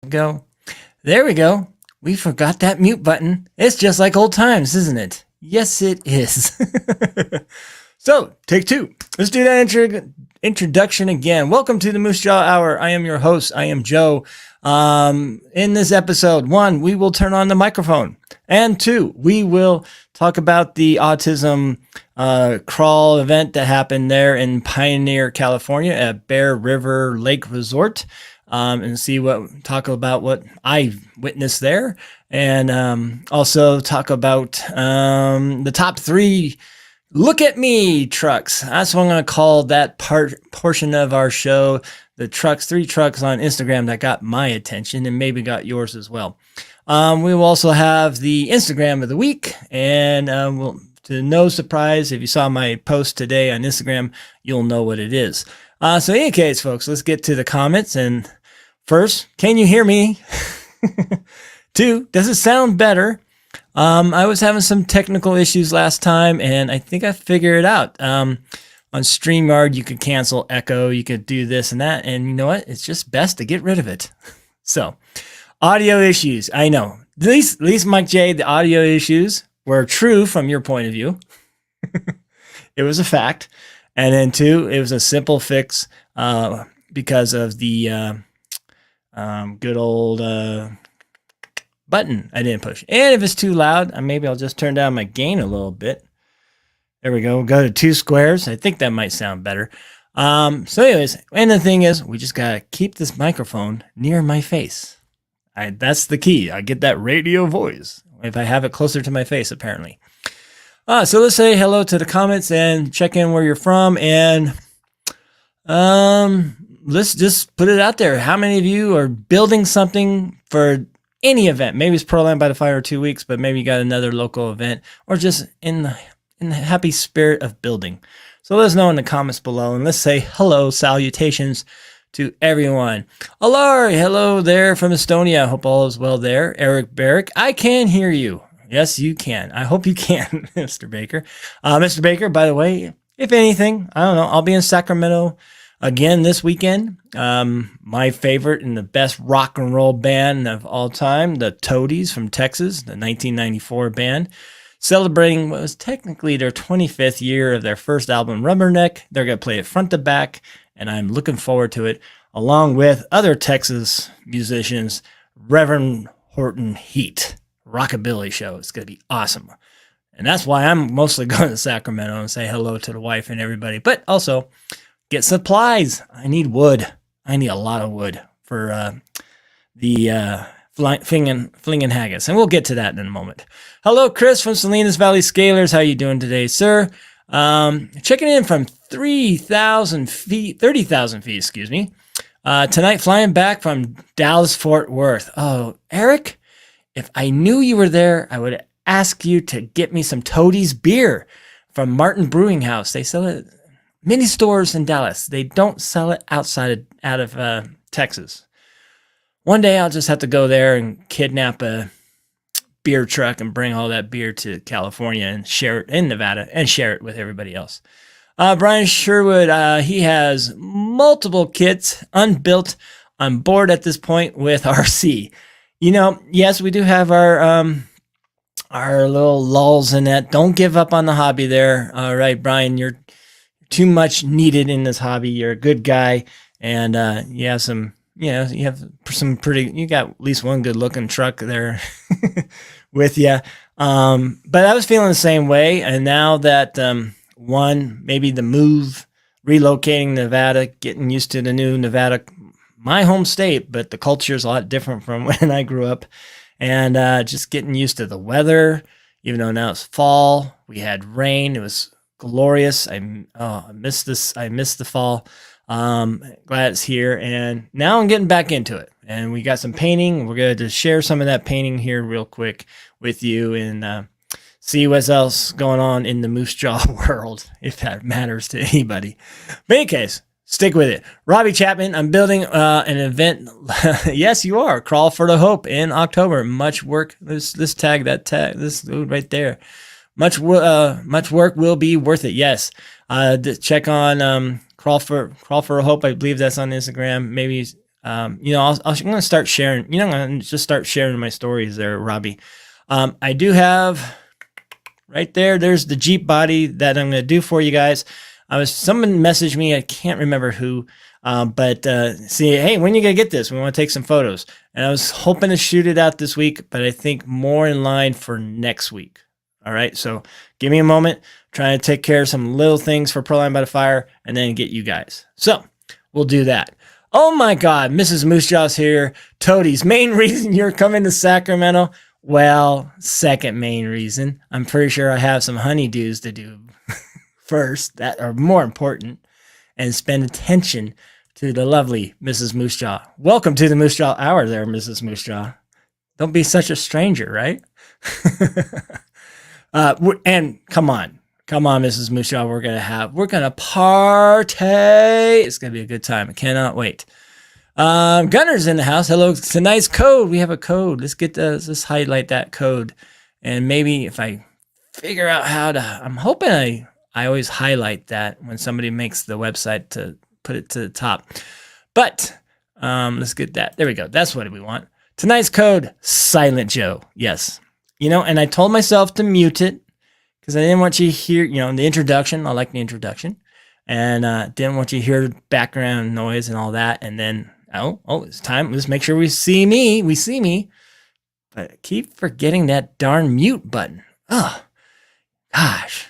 Go. There we go. We forgot that mute button. It's just like old times, isn't it? Yes, it is. So, take two. Let's do that introduction again. Welcome to the Moosejaw Hour. I am your host. I am Joe. In this episode, 1, we will turn on the microphone. And 2, we will talk about the autism crawl event that happened there in Pioneer, California at Bear River Lake Resort. And talk about what I witnessed there, and also talk about the top 3 look at me trucks. That's what I'm going to call that portion of our show. The 3 trucks on Instagram that got my attention and maybe got yours as well. We will also have the Instagram of the week, and to no surprise, if you saw my post today on Instagram, you'll know what it is. So in any case, folks, let's get to the comments. And first, can you hear me? 2, does it sound better? I was having some technical issues last time, and I think I figured it out. On StreamYard, you could cancel echo, you could do this and that, and you know what? It's just best to get rid of it. So, audio issues, I know. At least Mike J, the audio issues were true from your point of view. It was a fact. And then 2, it was a simple fix because of the good old button I didn't push. And if it's too loud, maybe I'll just turn down my gain a little bit. There we go. We'll go to 2 squares. I think that might sound better. So anyways, and the thing is, we just got to keep this microphone near my face. That's the key. I get that radio voice if I have it closer to my face, apparently. So let's say hello to the comments and check in where you're from. And let's just put it out there. How many of you are building something for any event? Maybe it's Pearl Land by the Fire 2 weeks, but maybe you got another local event, or just in the happy spirit of building. So let us know in the comments below, and let's say hello, salutations to everyone. Alari, hello there from Estonia. I hope all is well there. Eric Barrick, I can hear you. Yes, you can. I hope you can, Mr. Baker. Mr. Baker, by the way, if anything, I don't know, I'll be in Sacramento again this weekend. My favorite and the best rock and roll band of all time, the Toadies from Texas, the 1994 band, celebrating what was technically their 25th year of their first album, Rubberneck. They're going to play it front to back, and I'm looking forward to it, along with other Texas musicians, Reverend Horton Heat. Rockabilly show. It's going to be awesome. And that's why I'm mostly going to Sacramento and say hello to the wife and everybody, but also get supplies. I need wood. I need a lot of wood for the flinging haggis, and we'll get to that in a moment. Hello, Chris from Salinas Valley Scalers. How you doing today, sir? Checking in from 30,000 feet, excuse me. Tonight, flying back from Dallas, Fort Worth. Oh, Eric, if I knew you were there, I would ask you to get me some Toadies beer from Martin Brewing House. They sell it many stores in Dallas. They don't sell it out of Texas. One day I'll just have to go there and kidnap a beer truck and bring all that beer to California and share it in Nevada and share it with everybody else. Brian Sherwood, he has multiple kits unbuilt on board at this point with RC. You know, yes, we do have our little lulls in that. Don't give up on the hobby there. All right, Brian, you're too much needed in this hobby. You're a good guy, and you have some pretty. You got at least one good looking truck there with you. But I was feeling the same way, and now that maybe the move, relocating Nevada, getting used to the new Nevada, my home state, but the culture is a lot different from when I grew up, and just getting used to the weather. Even though now it's fall, we had rain. It was glorious. I missed this. I missed the fall. Glad it's here, and now I'm getting back into it. And we got some painting. We're going to share some of that painting here real quick with you, and see what's else going on in the Moosejaw world, if that matters to anybody. But in any case, stick with it. Robbie Chapman, I'm building an event. Yes, you are. Crawl for the Hope in October. Much work. This tag, this dude right there. Much work will be worth it. Yes. Check on Crawl for a Hope. I believe that's on Instagram. Maybe You know, I'm going to start sharing. You know, I'm going to just start sharing my stories there, Robbie. I do have right there. There's the Jeep body that I'm going to do for you guys. Someone messaged me. I can't remember who. But see, hey, when you gonna get this? We want to take some photos, and I was hoping to shoot it out this week, but I think more in line for next week. All right, so give me a moment. Trying to take care of some little things for Proline by the Fire, and then get you guys. So we'll do that. Oh my God, Mrs. Moosejaw's here. Toadies, main reason you're coming to Sacramento? Well, second main reason. I'm pretty sure I have some honeydews to do first that are more important, and spend attention to the lovely Mrs. Moosejaw. Welcome to the Moosejaw Hour there, Mrs. Moosejaw. Don't be such a stranger, right? And come on, Mrs. Moosejaw. We're going to party. It's going to be a good time. I cannot wait. Gunner's in the house. Hello. Tonight's code. We have a code. Let's highlight that code. And maybe if I figure out how to, I'm hoping I always highlight that when somebody makes the website to put it to the top. But let's get that. There we go. That's what we want. Tonight's code, Silent Joe. Yes. You know, and I told myself to mute it because I didn't want you to hear, you know, the introduction. I like the introduction. And didn't want you to hear background noise and all that. And then, oh, it's time. Let's make sure we see me. But I keep forgetting that darn mute button. Oh, gosh.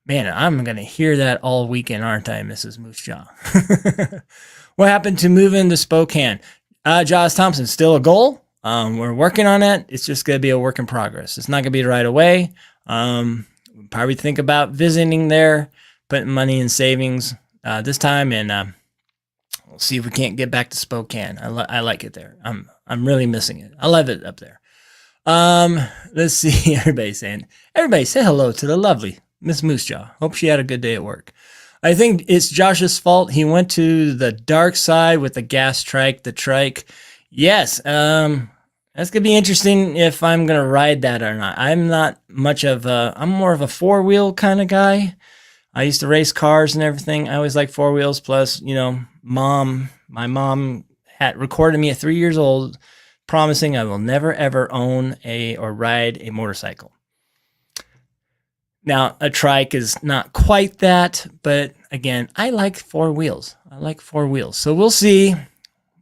Man, I'm going to hear that all weekend, aren't I, Mrs. Moosejaw? What happened to moving to Spokane? Josh Thompson, still a goal. We're working on that. It's just going to be a work in progress. It's not going to be right away. Probably think about visiting there, putting money in savings this time, and we'll see if we can't get back to Spokane. I like it there. I'm really missing it. I love it up there. Let's see. Everybody say hello to the lovely Miss Moosejaw. Hope she had a good day at work. I think it's Josh's fault. He went to the dark side with the gas trike, the trike. Yes. That's going to be interesting if I'm going to ride that or not. I'm more of a four-wheel kind of guy. I used to race cars and everything. I always like four wheels. Plus, you know, my mom had recorded me at 3 years old, promising I will never, ever own or ride a motorcycle. Now, a trike is not quite that, but again, I like four wheels. So we'll see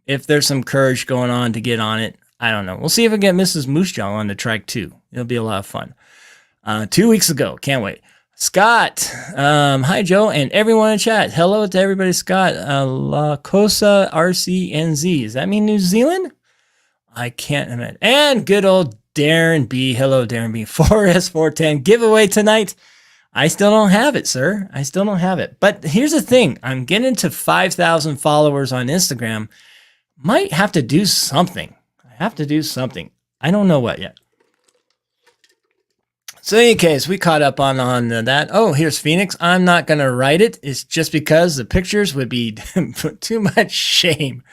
if there's some courage going on to get on it. I don't know. We'll see if we get Mrs. Moosejaw on the trike too. It'll be a lot of fun. 2 weeks ago. Can't wait. Scott. Hi, Joe, and everyone in chat. Hello to everybody, Scott. La Cosa RCNZ. Does that mean New Zealand? I can't imagine. And good old Darren B. Hello, Darren B. 4S410 giveaway tonight. I still don't have it, sir. I still don't have it. But here's the thing. I'm getting to 5,000 followers on Instagram. Might have to do something. I don't know what yet. So in any case, we caught up on that. Oh, here's Phoenix. I'm not going to write it. It's just because the pictures would be too much shame.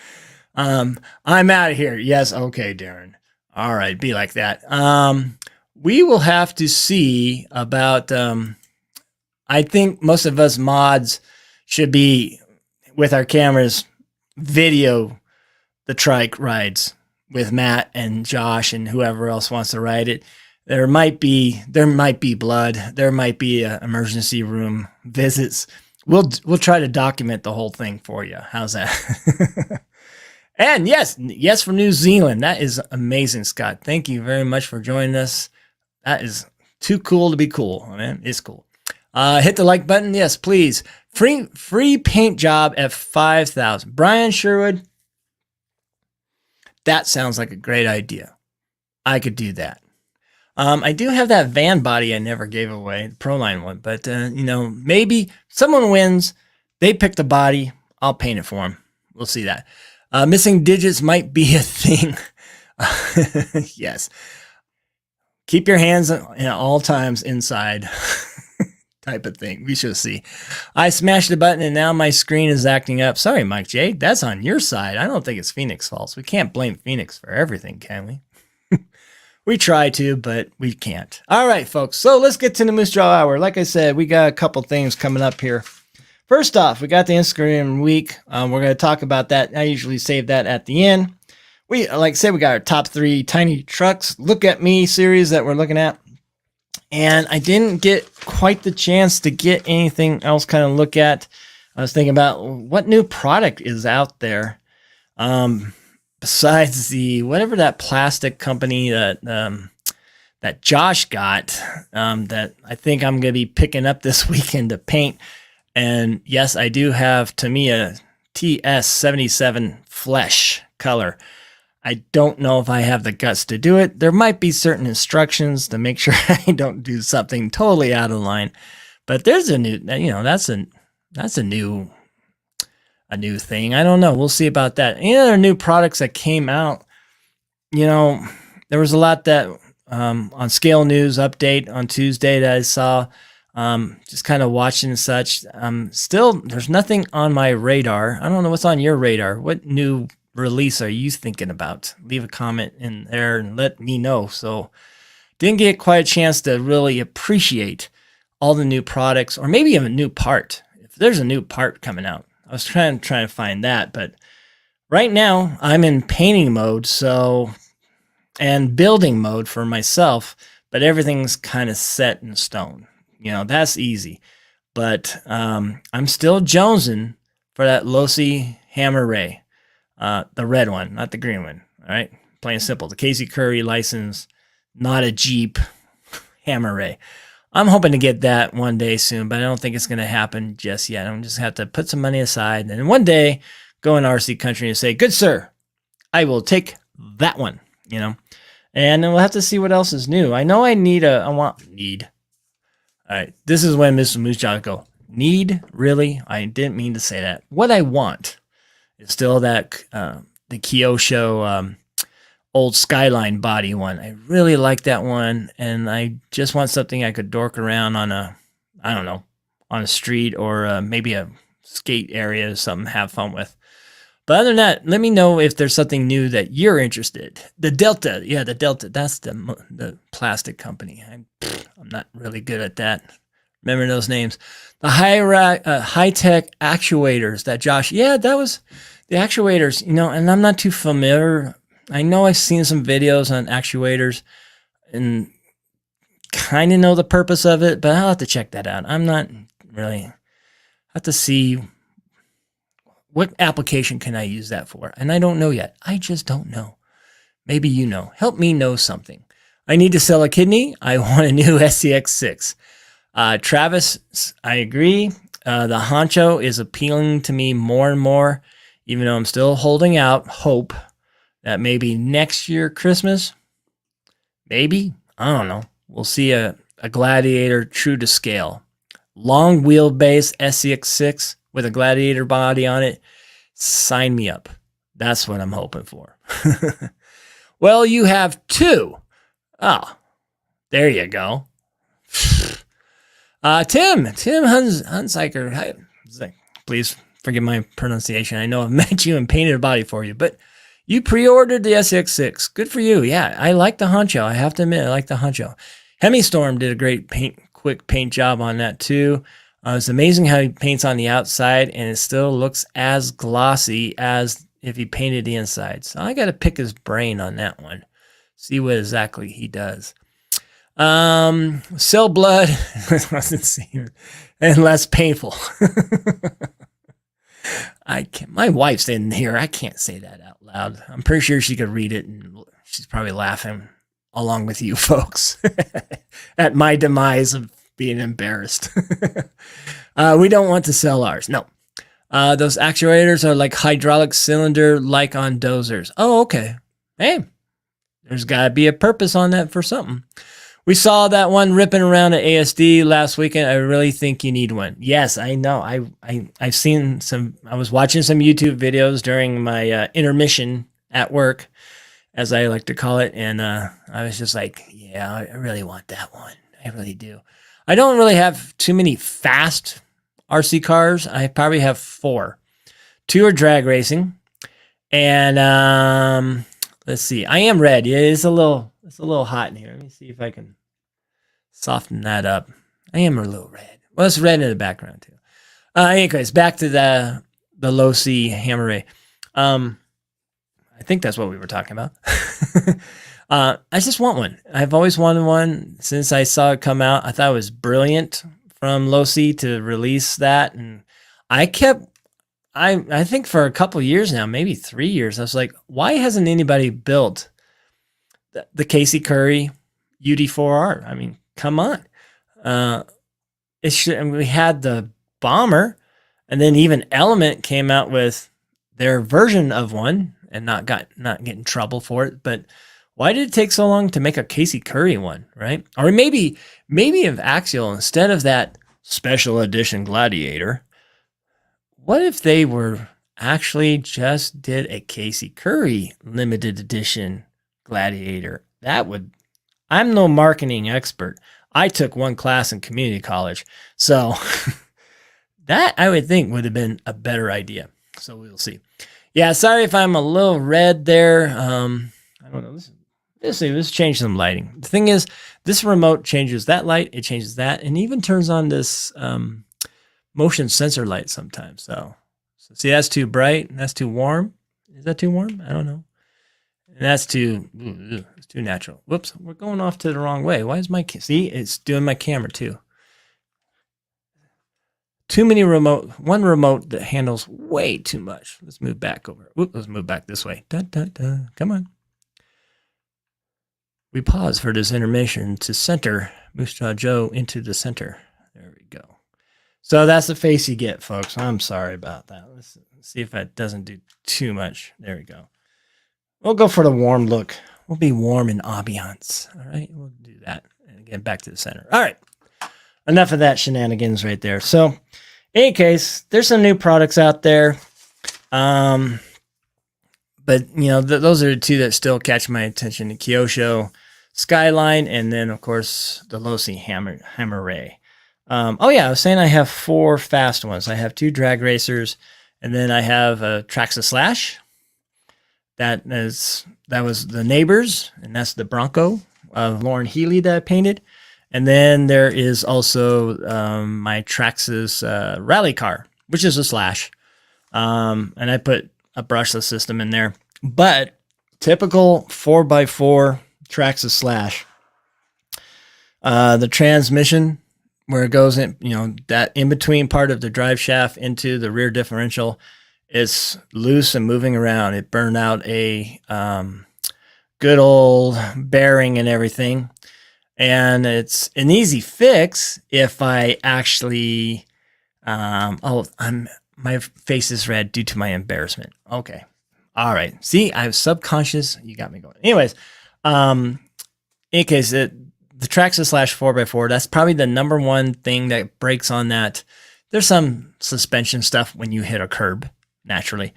I'm out of here. Yes. Okay, Darren. All right, be like that. We will have to see about, I think most of us mods should be, with our cameras, video the trike rides with Matt and Josh and whoever else wants to ride it. There might be blood. There might be emergency room visits. We'll try to document the whole thing for you. How's that? And yes, from New Zealand. That is amazing, Scott. Thank you very much for joining us. That is too cool to be cool, man. It's cool. Hit the like button. Yes, please. Free paint job at 5,000. Brian Sherwood. That sounds like a great idea. I could do that. I do have that van body I never gave away, the Proline one, but maybe someone wins. They pick the body. I'll paint it for them. We'll see that. Missing digits might be a thing. Yes. Keep your hands at all times inside. Type of thing. We shall see. I smashed the button and now my screen is acting up. Sorry, Mike J. That's on your side. I don't think it's Phoenix's fault. We can't blame Phoenix for everything, can we? We try to, but we can't. All right, folks. So let's get to the Moosejaw Hour. Like I said, we got a couple things coming up here First off, we got the Instagram week. We're going to talk about that. I usually save that at the end. We, like I said, we got our top 3 tiny trucks look at me series that we're looking at. And I didn't get quite the chance to get anything else kind of look at. I was thinking about what new product is out there. Besides the, whatever that plastic company that, that Josh got, that I think I'm going to be picking up this weekend to paint. And yes, I do have Tamiya TS77 Flesh color. I don't know if I have the guts to do it. There might be certain instructions to make sure I don't do something totally out of line. But there's a new, you know, that's a new thing. I don't know. We'll see about that. Any other new products that came out, you know, there was a lot that on Scale News update on Tuesday that I saw. Just kind of watching and such. Still, there's nothing on my radar. I don't know what's on your radar. What new release are you thinking about? Leave a comment in there and let me know. So, didn't get quite a chance to really appreciate all the new products, or maybe even a new part. If there's a new part coming out, I was trying to find that. But right now, I'm in painting mode, and building mode for myself. But everything's kind of set in stone. You know, that's easy. But I'm still jonesing for that Losi Hammer Ray. The red one, not the green one. All right? Plain and simple. The Casey Curry license, not a Jeep Hammer Ray. I'm hoping to get that one day soon, but I don't think it's going to happen just yet. I'm just have to put some money aside and one day go in RC country and say, good sir, I will take that one, you know? And then we'll have to see what else is new. I know I need. All right, this is when Mr. Moosejaw go, need? Really? I didn't mean to say that. What I want is still that, the Kyosho old Skyline body one. I really like that one, and I just want something I could dork around on a, I don't know, on a street or maybe a skate area or something, have fun with. But other than that, let me know if there's something new that you're interested. The Delta, yeah, the Delta, that's the plastic company. I'm not really good at that. Remember those names. The high-tech actuators that Josh, yeah, that was the actuators, you know, and I'm not too familiar. I know I've seen some videos on actuators and kind of know the purpose of it, but I'll have to check that out. I'm not really, have to see what application can I use that for? And I don't know yet. I just don't know. Maybe you know. Help me know something. I need to sell a kidney. I want a new SCX6. Travis, I agree. The Honcho is appealing to me more and more, even though I'm still holding out hope that maybe next year, Christmas, maybe, I don't know. We'll see a Gladiator true to scale. Long wheelbase SCX6 with a Gladiator body on it. Sign me up. That's what I'm hoping for. Well, you have 2. Oh, there you go. Tim Hunziker. Please forgive my pronunciation. I know I've met you and painted a body for you, but you pre-ordered the SX6. Good for you. Yeah, I like the Honcho. I have to admit, I like the Honcho. Hemistorm did a great quick paint job on that too. It's amazing how he paints on the outside, and it still looks as glossy as if he painted the inside. So I got to pick his brain on that one. See what exactly he does. Cell blood and less painful. I can't. My wife's in here. I can't say that out loud. I'm pretty sure she could read it, and she's probably laughing along with you folks at my demise of being embarrassed. We don't want to sell ours. No. Those actuators are like hydraulic cylinder, like on dozers. Oh, okay. Hey, there's got to be a purpose on that for something. We saw that one ripping around at ASD last weekend. I really think you need one. Yes, I know. I've seen some. I was watching some YouTube videos during my intermission at work, as I like to call it, and I was just like, yeah, I really want that one. I really do. I don't really have too many fast RC cars. I probably have 4. 2 are drag racing, and let's see. I am red. Yeah, it's a little hot in here. Let me see if I can soften that up. I am a little red. Well, it's red in the background too. Anyways, back to the low C hammer ray. I think that's what we were talking about. I just want one. I've always wanted one since I saw it come out. I thought it was brilliant from low C to release that, and I think for a couple years now, maybe 3 years, I was like, why hasn't anybody built the Casey Curry UD4R? I mean, come on. It should. I mean, we had the Bomber, and then even Element came out with their version of one and not get in trouble for it. But why did it take so long to make a Casey Curry one, right? Or maybe if Axial, instead of that special edition Gladiator, what if they were actually just did a Casey Curry limited edition Gladiator? I'm no marketing expert. I took one class in community college. So that I would think would have been a better idea. So we'll see. Yeah, sorry if I'm a little red there. I don't know. Let's change some lighting. The thing is, this remote changes that light. It changes that, and even turns on this motion sensor light sometimes. So see, that's too bright and that's too warm. Is that too warm? I don't know. And that's it's too natural. Whoops, we're going off to the wrong way. Why is see, it's doing my camera too. Too many one remote that handles way too much. Let's move back over. Let's move back this way. Come on. We pause for this intermission to center Moosejaw Joe into the center. There we go. So that's the face you get, folks. I'm sorry about that. Let's see if that doesn't do too much. There we go. We'll go for the warm look. We'll be warm in ambiance. All right, we'll do that. And again, back to the center. All right. Enough of that shenanigans right there. So, in any case, there's some new products out there. But, you know, those are the two that still catch my attention. The Kyosho Skyline, and then, of course, the Losi Hammer Ray. Oh, yeah, I was saying I have 4 fast ones. I have 2 drag racers, and then I have a Traxxas Slash. That was the Neighbors, and that's the Bronco of Lauren Healy that I painted. And then there is also my Traxxas rally car, which is a Slash. And I put a brushless system in there. But typical 4x4 Traxxas Slash. The transmission, where it goes in, you know, that in-between part of the drive shaft into the rear differential, is loose and moving around. It burned out a good old bearing and everything. And it's an easy fix if I actually, my face is red due to my embarrassment. Okay. All right. See, I was subconscious. You got me going. Anyways, in any case, the Traxxas Slash 4x4, that's probably the number one thing that breaks on that. There's some suspension stuff when you hit a curb, naturally.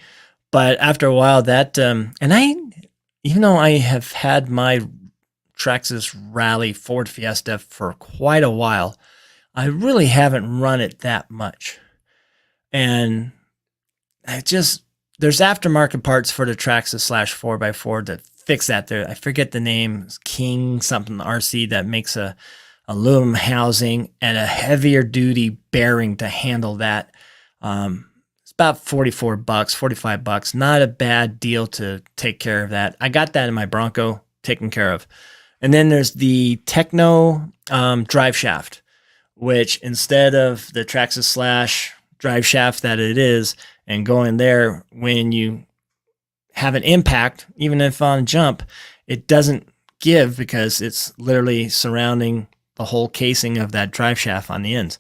But after a while that, even though I have had my Traxxas Rally Ford Fiesta for quite a while, I really haven't run it that much. And there's aftermarket parts for the Traxxas Slash 4x4 that fix that there. I forget the name, King something RC, that makes a aluminum housing and a heavier duty bearing to handle that. It's about $44, $45. Not a bad deal to take care of that. I got that in my Bronco taken care of. And then there's the Techno drive shaft, which instead of the Traxxas Slash drive shaft that it is, and going there when you have an impact, even if on jump, it doesn't give because it's literally surrounding the whole casing of that drive shaft on the ends.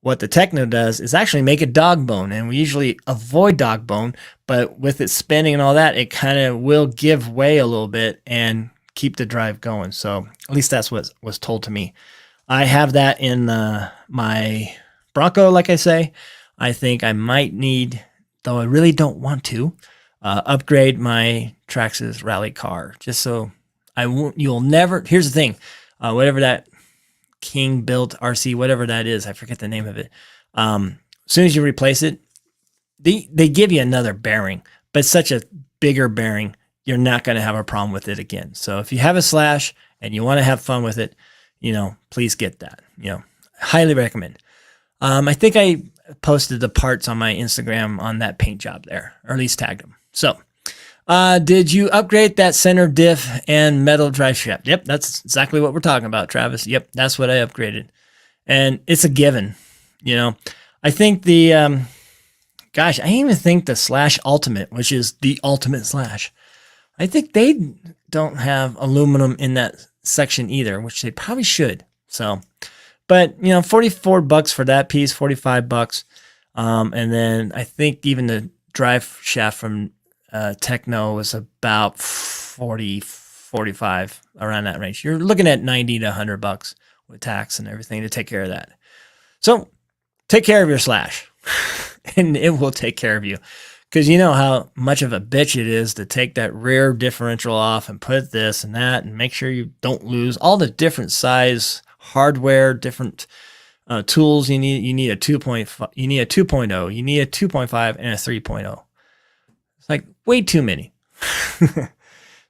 What the Techno does is actually make a dog bone, and we usually avoid dog bone, but with it spinning and all that, it kind of will give way a little bit and keep the drive going. So at least that's what was told to me. I have that in my Bronco, like I say. I think I might need, though I really don't want to, upgrade my Traxxas rally car, just so you'll never, here's the thing, whatever that King built RC, whatever that is, I forget the name of it. As soon as you replace it, they give you another bearing, but it's such a bigger bearing, you're not going to have a problem with it again. So if you have a Slash and you want to have fun with it, please get that, highly recommend. I think posted the parts on my Instagram on that paint job there, or at least tagged them. So, did you upgrade that center diff and metal drive shaft? Yep, that's exactly what we're talking about, Travis. Yep, that's what I upgraded. And it's a given, you know. I think the, gosh, I even think the Slash Ultimate, which is the Ultimate Slash, I think they don't have aluminum in that section either, which they probably should. So, but you know, $44 for that piece, $45. And then I think even the drive shaft from Techno was about 40, 45, around that range. You're looking at 90 to $100 with tax and everything to take care of that. So take care of your Slash and it will take care of you. Because you know how much of a bitch it is to take that rear differential off and put this and that and make sure you don't lose all the different size hardware, different tools you need. You need a 2.5, you need a 2.0, you need a 2.5 and a 3.0. It's like way too many.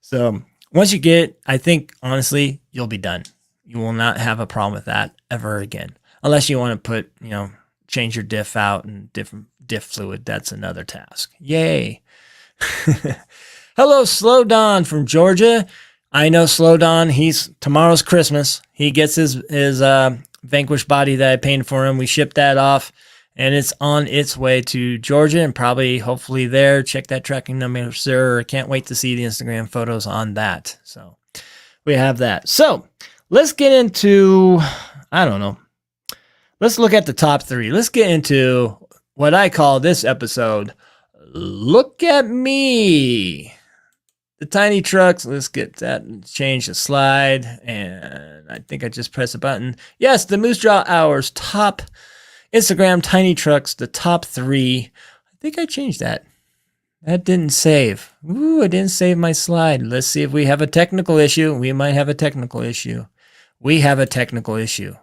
So once you get it, I think honestly, you'll be done. You will not have a problem with that ever again. Unless you want to put, you know, change your diff out and different diff fluid. That's another task. Yay. Hello, Slow Don from Georgia. I know Slow Don. Tomorrow's Christmas. He gets his Vanquish body that I painted for him. We shipped that off and it's on its way to Georgia and probably hopefully there. Check that tracking number, sir. Can't wait to see the Instagram photos on that. So we have that. So let's get into, I don't know. Let's look at the top 3. Let's get into what I call this episode, Look at Me. The tiny trucks, let's get that and change the slide. And I think I just pressed a button. Yes, the Moosejaw Hours top Instagram tiny trucks, the top 3. I think I changed that. That didn't save. Ooh, I didn't save my slide. Let's see if we have a technical issue. We might have a technical issue. We have a technical issue.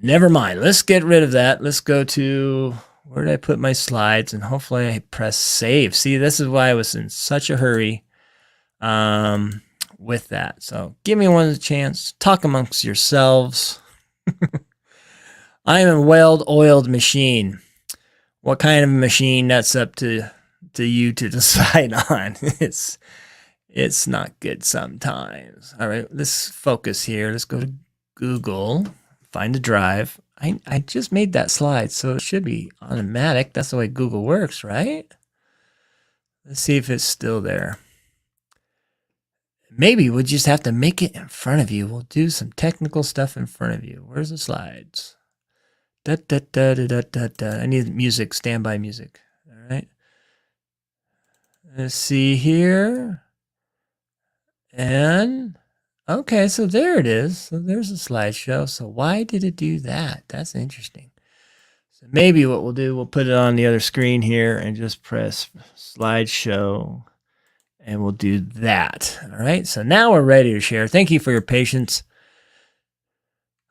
Never mind. Let's get rid of that. Let's go to, where did I put my slides? And hopefully I press save. See, this is why I was in such a hurry with that. So give me one chance. Talk amongst yourselves. I am a well-oiled machine. What kind of machine? That's up to you to decide on. It's not good sometimes. All right, let's focus here. Let's go to Google. Find the drive. I just made that slide, so it should be automatic. That's the way Google works, right? Let's see if it's still there. Maybe we'll just have to make it in front of you. We'll do some technical stuff in front of you. Where's the slides? Da, da, da, da, da, da, da. I need music, standby music. All right. Let's see here. And okay, so there it is. So there's a slideshow. So why did it do that? That's interesting. So maybe what we'll do, we'll put it on the other screen here and just press slideshow and we'll do that. All right. So now we're ready to share. Thank you for your patience.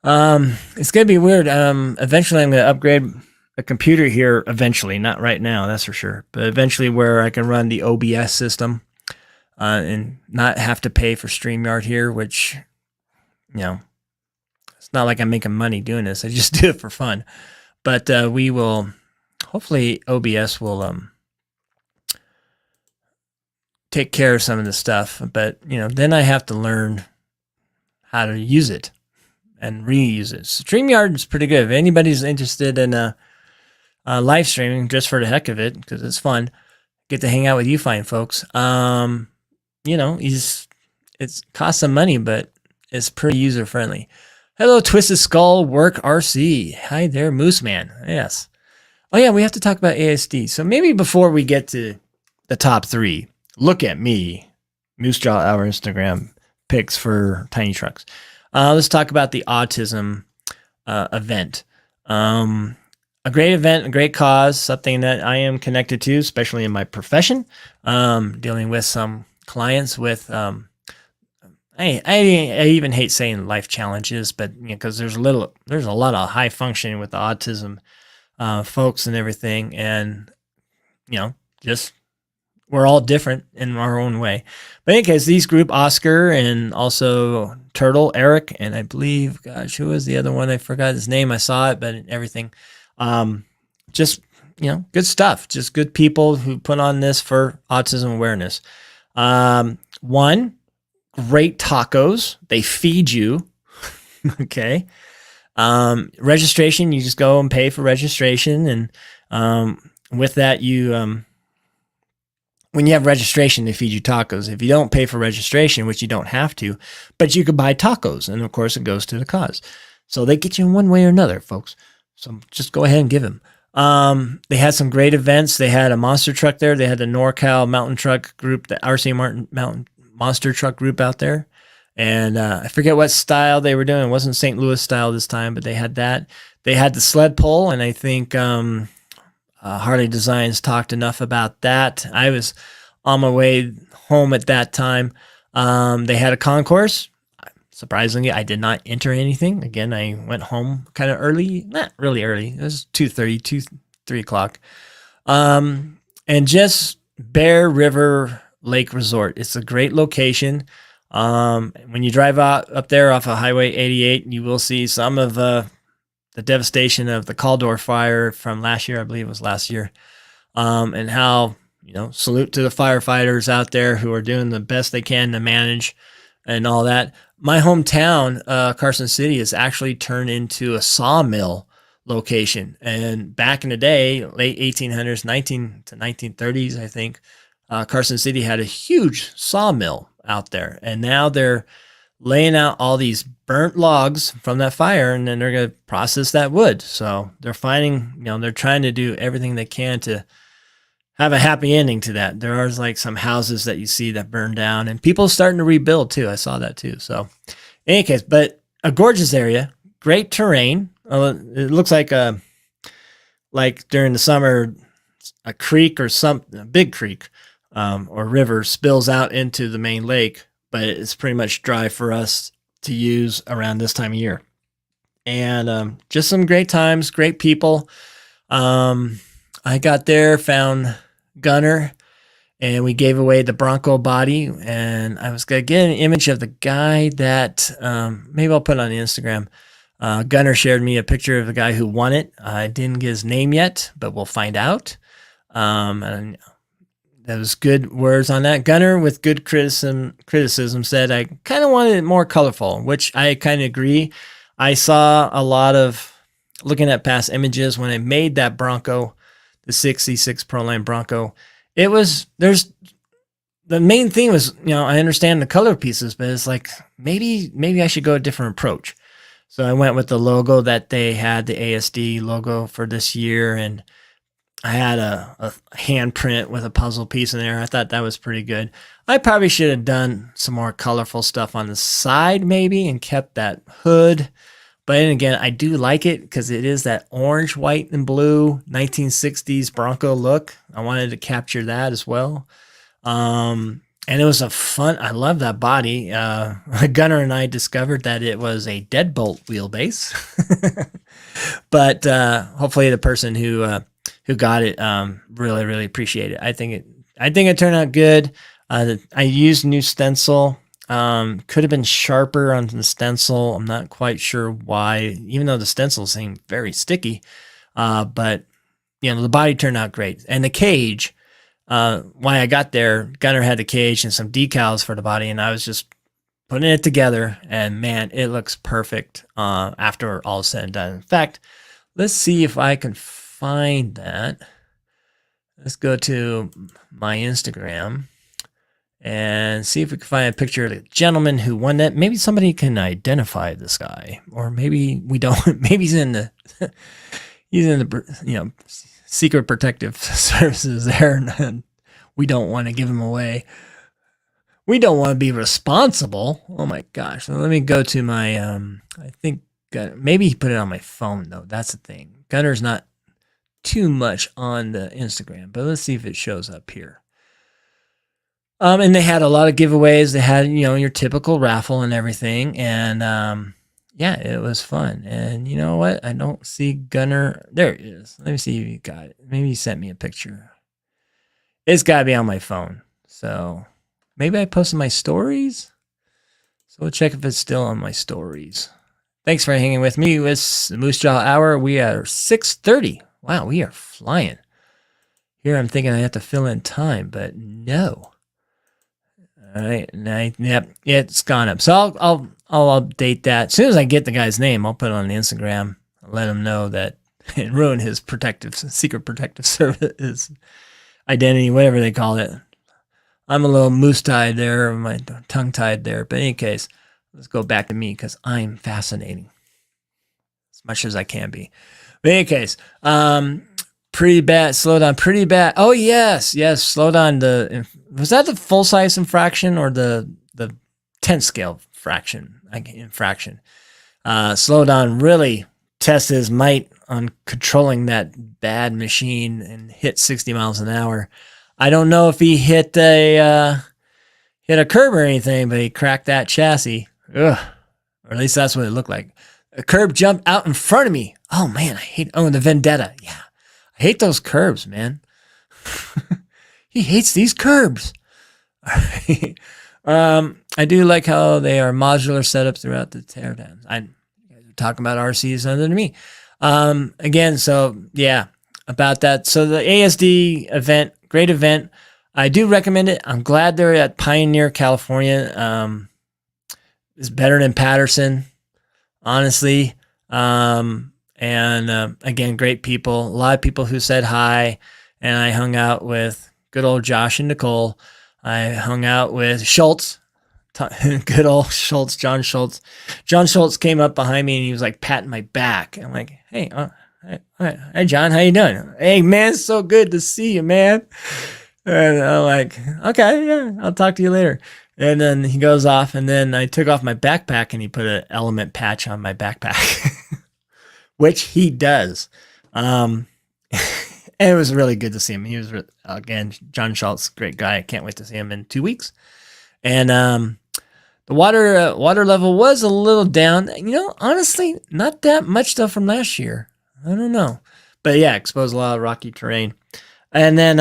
It's going to be weird. Eventually I'm going to upgrade a computer here eventually, not right now, that's for sure, but eventually where I can run the OBS system. And not have to pay for StreamYard here, which, you know, it's not like I'm making money doing this. I just do it for fun. But we will, hopefully OBS will take care of some of the stuff. But, you know, then I have to learn how to use it and reuse it. StreamYard is pretty good. If anybody's interested in live streaming just for the heck of it, because it's fun, get to hang out with you fine folks. You know, it costs some money, but it's pretty user friendly. Hello, Twisted Skull Work RC. Hi there, Moose Man. Yes. Oh yeah, we have to talk about ASD. So maybe before we get to the top 3, look at me, Moosejaw Hour Instagram pics for tiny trucks. Let's talk about the autism event. A great event, a great cause, something that I am connected to, especially in my profession, dealing with some clients with, I even hate saying life challenges, but you know, because there's a lot of high functioning with the autism folks and everything, and you know, just we're all different in our own way. But in any case, these group, Oscar and also Turtle, Eric, and I believe, gosh, who was the other one? I forgot his name. I saw it, but everything. Just, good stuff. Just good people who put on this for autism awareness. One, great tacos. They feed you. Okay. Registration, you just go and pay for registration. And with that, you when you have registration, they feed you tacos. If you don't pay for registration, which you don't have to, but you could buy tacos, and of course it goes to the cause. So they get you in one way or another, folks. So just go ahead and give them. They had some great events. They had a monster truck there. They had the NorCal Mountain Truck Group, the RC Martin Mountain Monster Truck Group out there. And I forget what style they were doing. It wasn't St. Louis style this time, but they had that. They had the sled pull, and I think Harley Designs talked enough about that. I was on my way home at that time. They had a concourse. Surprisingly, I did not enter anything. Again, I went home kind of early. Not really early. It was 2:30, 3 o'clock. And just Bear River Lake Resort. It's a great location. When you drive out up there off of Highway 88, you will see some of the devastation of the Caldor fire from last year. I believe it was last year. And how, salute to the firefighters out there who are doing the best they can to manage and all that. My hometown, Carson City, has actually turned into a sawmill location. And back in the day, late 1800s, 19 to 1930s, I think, Carson City had a huge sawmill out there. And now they're laying out all these burnt logs from that fire, and then they're going to process that wood. So they're finding, they're trying to do everything they can to have a happy ending to that. There are like some houses that you see that burn down, and people starting to rebuild too. I saw that too. So in any case, but a gorgeous area, great terrain. It looks like during the summer, a creek or a big creek or river spills out into the main lake, but it's pretty much dry for us to use around this time of year. And just some great times, great people. I got there, found Gunner, and we gave away the Bronco body. And I was going to get an image of the guy that maybe I'll put on Instagram. Gunner shared me a picture of the guy who won it. I didn't get his name yet, but we'll find out. And that was good words on that. Gunner, with good criticism, said I kind of wanted it more colorful, which I kind of agree. I saw a lot of, looking at past images when I made that Bronco, the 66 Proline Bronco, the main thing was, I understand the color pieces, but it's like, maybe I should go a different approach. So I went with the logo that they had, the ASD logo for this year, and I had a handprint with a puzzle piece in there. I thought that was pretty good. I probably should have done some more colorful stuff on the side maybe and kept that hood. But then again, I do like it because it is that orange, white, and blue 1960s Bronco look. I wanted to capture that as well. And it was I love that body. Gunner and I discovered that it was a deadbolt wheelbase. But hopefully the person who got it really, really appreciate it. I think it turned out good. I used new stencil. Could have been sharper on the stencil. I'm not quite sure why, even though the stencil seemed very sticky. But the body turned out great. And the cage, why I got there, Gunner had the cage and some decals for the body, and I was just putting it together, and man, it looks perfect after all is said and done. In fact, let's see if I can find that. Let's go to my Instagram and see if we can find a picture of the gentleman who won that. Maybe somebody can identify this guy, or maybe we don't. Maybe he's in the secret protective services there, and we don't want to give him away. We don't want to be responsible. Oh my gosh! So let me go to my. I think maybe he put it on my phone though. That's the thing. Gunner's not too much on the Instagram, but let's see if it shows up here. And they had a lot of giveaways. They had, your typical raffle and everything. And, yeah, it was fun. And you know what? I don't see Gunner. There it is. Let me see if you got it. Maybe he sent me a picture. It's got to be on my phone. So maybe I posted my stories. So we'll check if it's still on my stories. Thanks for hanging with me with the Moosejaw Hour. We are 6:30. Wow, we are flying. Here I'm thinking I have to fill in time, but no. All right, yep, it's gone up. So I'll update that as soon as I get the guy's name. I'll put it on the Instagram. I'll let him know that and ruin his secret protective service identity, whatever they call it. I'm a little moose tied there, my tongue tied there. But in any case, let's go back to me because I'm fascinating as much as I can be. But in any case, pretty bad, slowed down, pretty bad. Oh yes, slowed down. Was that the full size infraction or the 10 scale infraction? Slowed down, really tested his might on controlling that bad machine and hit 60 miles an hour. I don't know if he hit a curb or anything, but he cracked that chassis. Ugh. Or at least that's what it looked like. A curb jumped out in front of me. Oh man, the Vendetta. Yeah. I hate those curbs, man. He hates these curbs. I do like how they are modular setups throughout the teardowns. You guys are talking about RCs other than me. Again, so yeah, about that. So the ASD event, great event. I do recommend it. I'm glad they're at Pioneer, California. It's better than Patterson, honestly. Again, great people. A lot of people who said hi, and I hung out with good old Josh and Nicole. I hung out with Schultz, good old Schultz, John Schultz. John Schultz came up behind me and he was like patting my back. I'm like, hey, hey John, how you doing? Hey man, it's so good to see you, man. And I'm like, okay, yeah, I'll talk to you later. And then he goes off, and then I took off my backpack and he put an element patch on my backpack, which he does. And it was really good to see him. He was, again, John Schultz, great guy. I can't wait to see him in 2 weeks. And the water level was a little down. Honestly, not that much stuff from last year. I don't know. But yeah, exposed a lot of rocky terrain. And then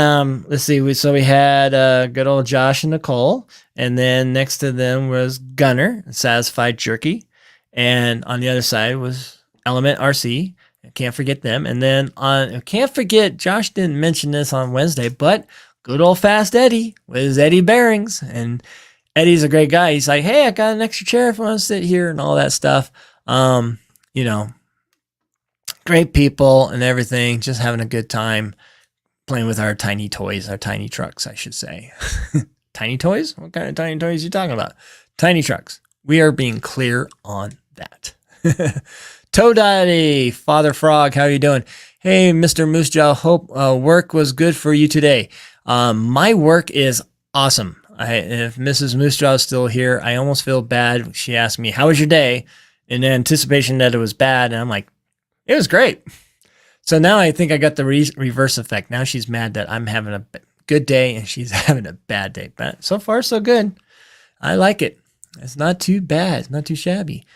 let's see. We had good old Josh and Nicole. And then next to them was Gunner, Satisfied Jerky. And on the other side was Element RC. Can't forget them. And then can't forget, Josh didn't mention this on Wednesday, but good old Fast Eddie with Eddie Bearings. And Eddie's a great guy. He's like, hey, I got an extra chair if I want to sit here and all that stuff. Great people and everything. Just having a good time playing with our tiny toys, our tiny trucks, I should say. Tiny toys? What kind of tiny toys are you talking about? Tiny trucks. We are being clear on that. Toe Daddy, Father Frog, how are you doing? Hey, Mr. Moosejaw, hope work was good for you today. My work is awesome. If Mrs. Moosejaw is still here, I almost feel bad. She asked me, how was your day? In anticipation that it was bad. And I'm like, it was great. So now I think I got the reverse effect. Now she's mad that I'm having a good day and she's having a bad day. But so far, so good. I like it. It's not too bad. It's not too shabby.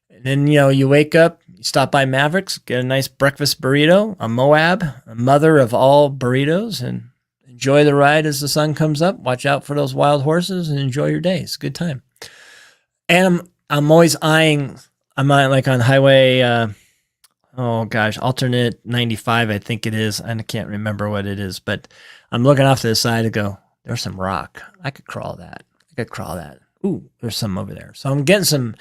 And then, you wake up, you stop by Mavericks, get a nice breakfast burrito, a Moab, a mother of all burritos, and enjoy the ride as the sun comes up. Watch out for those wild horses and enjoy your day. It's a good time. And I'm always eyeing, I'm like on highway, alternate 95, I think it is. I can't remember what it is, but I'm looking off to the side to go, there's some rock. I could crawl that. Ooh, there's some over there. So I'm getting some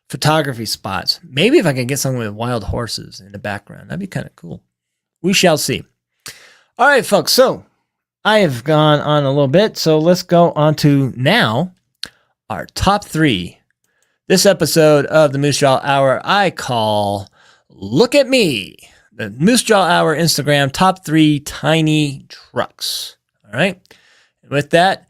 photography spots. Maybe if I could get something with wild horses in the background, that'd be kind of cool. We shall see. All right, folks. So I have gone on a little bit. So let's go on to now our top 3. This episode of the Moosejaw Hour I call Look at Me. The Moosejaw Hour Instagram top 3 tiny trucks. All right. And with that,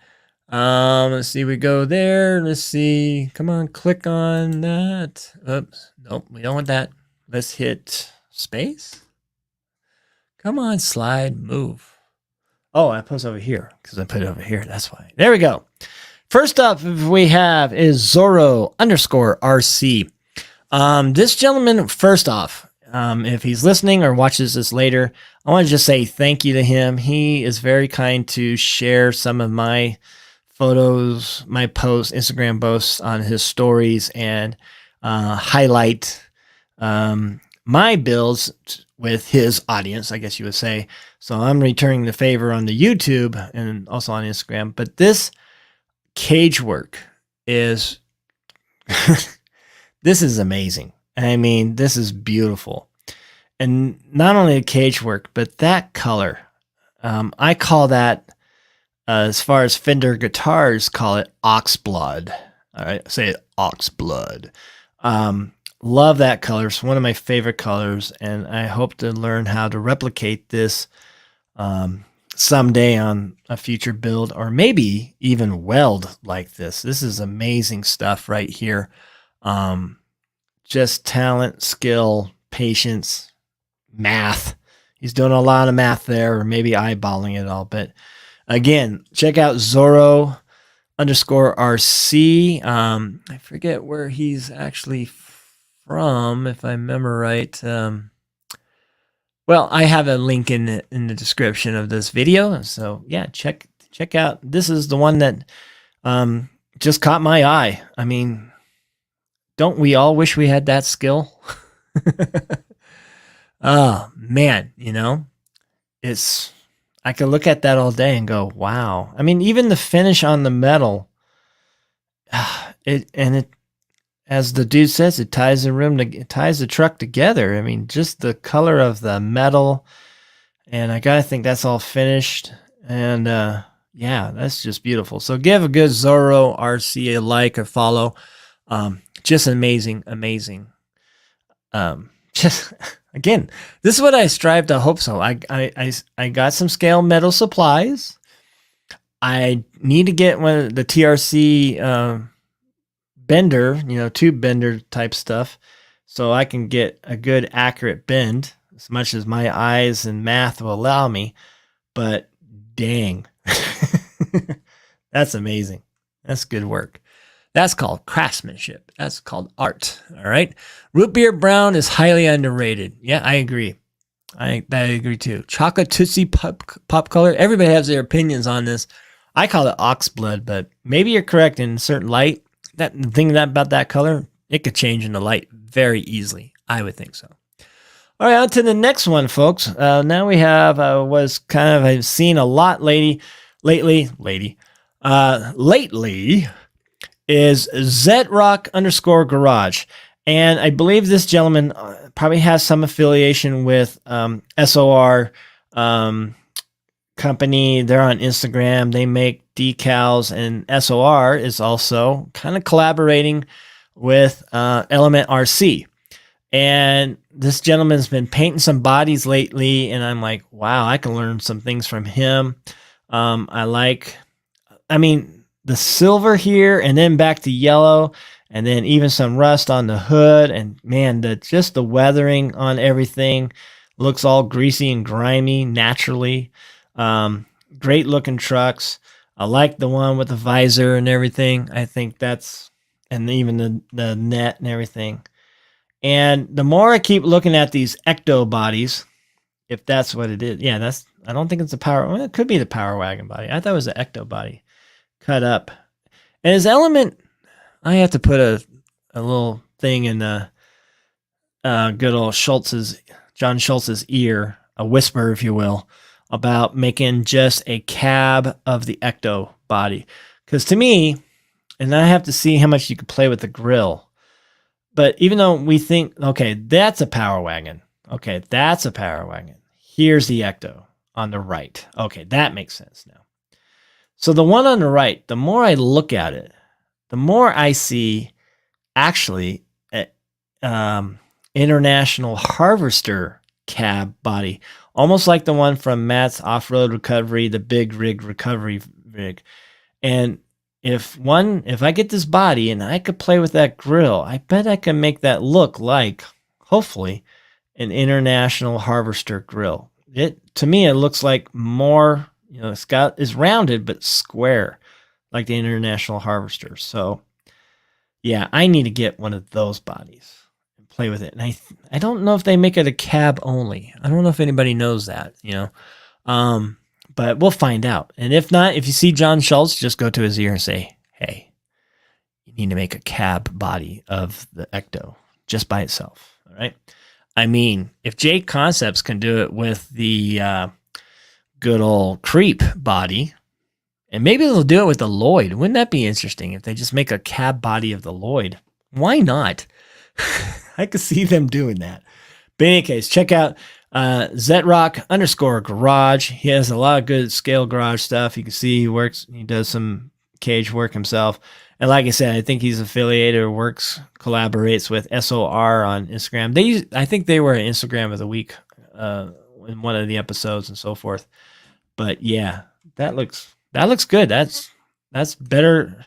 let's see, we go there. Let's see. Come on, click on that. Oops. Nope, we don't want that. Let's hit space. Come on, slide, move. Oh, I post over here because I put it over here. That's why. There we go. First up we have is Zorro _RC. This gentleman, first off, if he's listening or watches this later, I want to just say thank you to him. He is very kind to share some of my photos, my posts, Instagram posts on his stories, and highlight my builds with his audience, I guess you would say. So I'm returning the favor on the YouTube and also on Instagram. But this cage work is, this is amazing. I mean, this is beautiful. And not only the cage work, but that color. I call that, as far as Fender guitars call it, oxblood. All right, say it, oxblood. Love that color. It's one of my favorite colors, and I hope to learn how to replicate this someday on a future build, or maybe even weld like this. This is amazing stuff right here. Just talent, skill, patience, math. He's doing a lot of math there, or maybe eyeballing it all. But again, check out Zorro_RC. I forget where he's actually from, if I remember right. Well, I have a link in the description of this video. So yeah, check out. This is the one that just caught my eye. I mean, don't we all wish we had that skill? Oh man, you know, I could look at that all day and go, wow. I mean, even the finish on the metal, it, as the dude says, it ties the truck together. I mean, just the color of the metal, and I gotta think that's all finished. And yeah, that's just beautiful. So give a good Zorro RC a like or follow. Just amazing. Just again, this is what I strive to hope so. I got some scale metal supplies. I need to get one of the TRC bender, tube bender type stuff, so I can get a good accurate bend as much as my eyes and math will allow me. But dang, that's amazing. That's good work. That's called craftsmanship. That's called art. All right. Root beer brown is highly underrated. Yeah, I agree. I agree too. Chocolate Tootsie pop color. Everybody has their opinions on this. I call it oxblood, but maybe you're correct in certain light. That thing about that color, it could change in the light very easily. I would think so. All right, on to the next one, folks. Now we have I've seen a lot lately is Zrock_garage. And I believe this gentleman probably has some affiliation with SOR company. They're on Instagram. They make decals, and SOR is also kind of collaborating with Element RC. And this gentleman's been painting some bodies lately, and I'm like, wow, I can learn some things from him. The silver here, and then back to yellow, and then even some rust on the hood. And man, just the weathering on everything looks all greasy and grimy naturally. Great looking trucks. I like the one with the visor and everything. I think and even the net and everything. And the more I keep looking at these ecto bodies, if that's what it is, yeah, I don't think it's a power. Well, it could be the Power Wagon body. I thought it was the ecto body cut up. And his element, I have to put a little thing in good old John Schultz's ear, a whisper, if you will, about making just a cab of the ecto body. Because to me, and I have to see how much you could play with the grill, but even though we think, okay, that's a Power Wagon. Okay, that's a Power Wagon. Here's the ecto on the right. Okay, that makes sense now. So the one on the right, the more I look at it, the more I see actually International Harvester cab body, almost like the one from Matt's Off-Road Recovery, the big rig recovery rig. And if I get this body and I could play with that grill, I bet I can make that look like, hopefully, an International Harvester grill. To me, it looks like more, it's rounded but square, like the International Harvester. So yeah, I need to get one of those bodies. play with it. And I don't know if they make it a cab only. I don't know if anybody knows that, but we'll find out. And if not, if you see John Schultz, just go to his ear and say, hey, you need to make a cab body of the Ecto just by itself. All right. I mean, if Jake Concepts can do it with the good old Creep body, and maybe they'll do it with the Lloyd. Wouldn't that be interesting if they just make a cab body of the Lloyd? Why not? I could see them doing that. But in any case, check out Zetrock_garage. He has a lot of good scale garage stuff. You can see he does some cage work himself. And like I said, I think he's affiliated or collaborates with SOR on Instagram. I think they were an Instagram of the week in one of the episodes and so forth. But yeah, that looks good. That's better.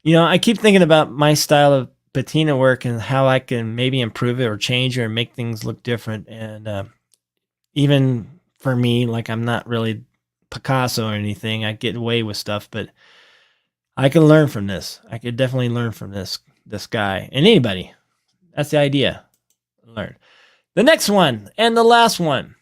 I keep thinking about my style of patina work and how I can maybe improve it or change it or make things look different. And even for me, like I'm not really Picasso or anything. I get away with stuff, but I can learn from this. I could definitely learn from this guy and anybody. That's the idea. Learn. The next one and the last one.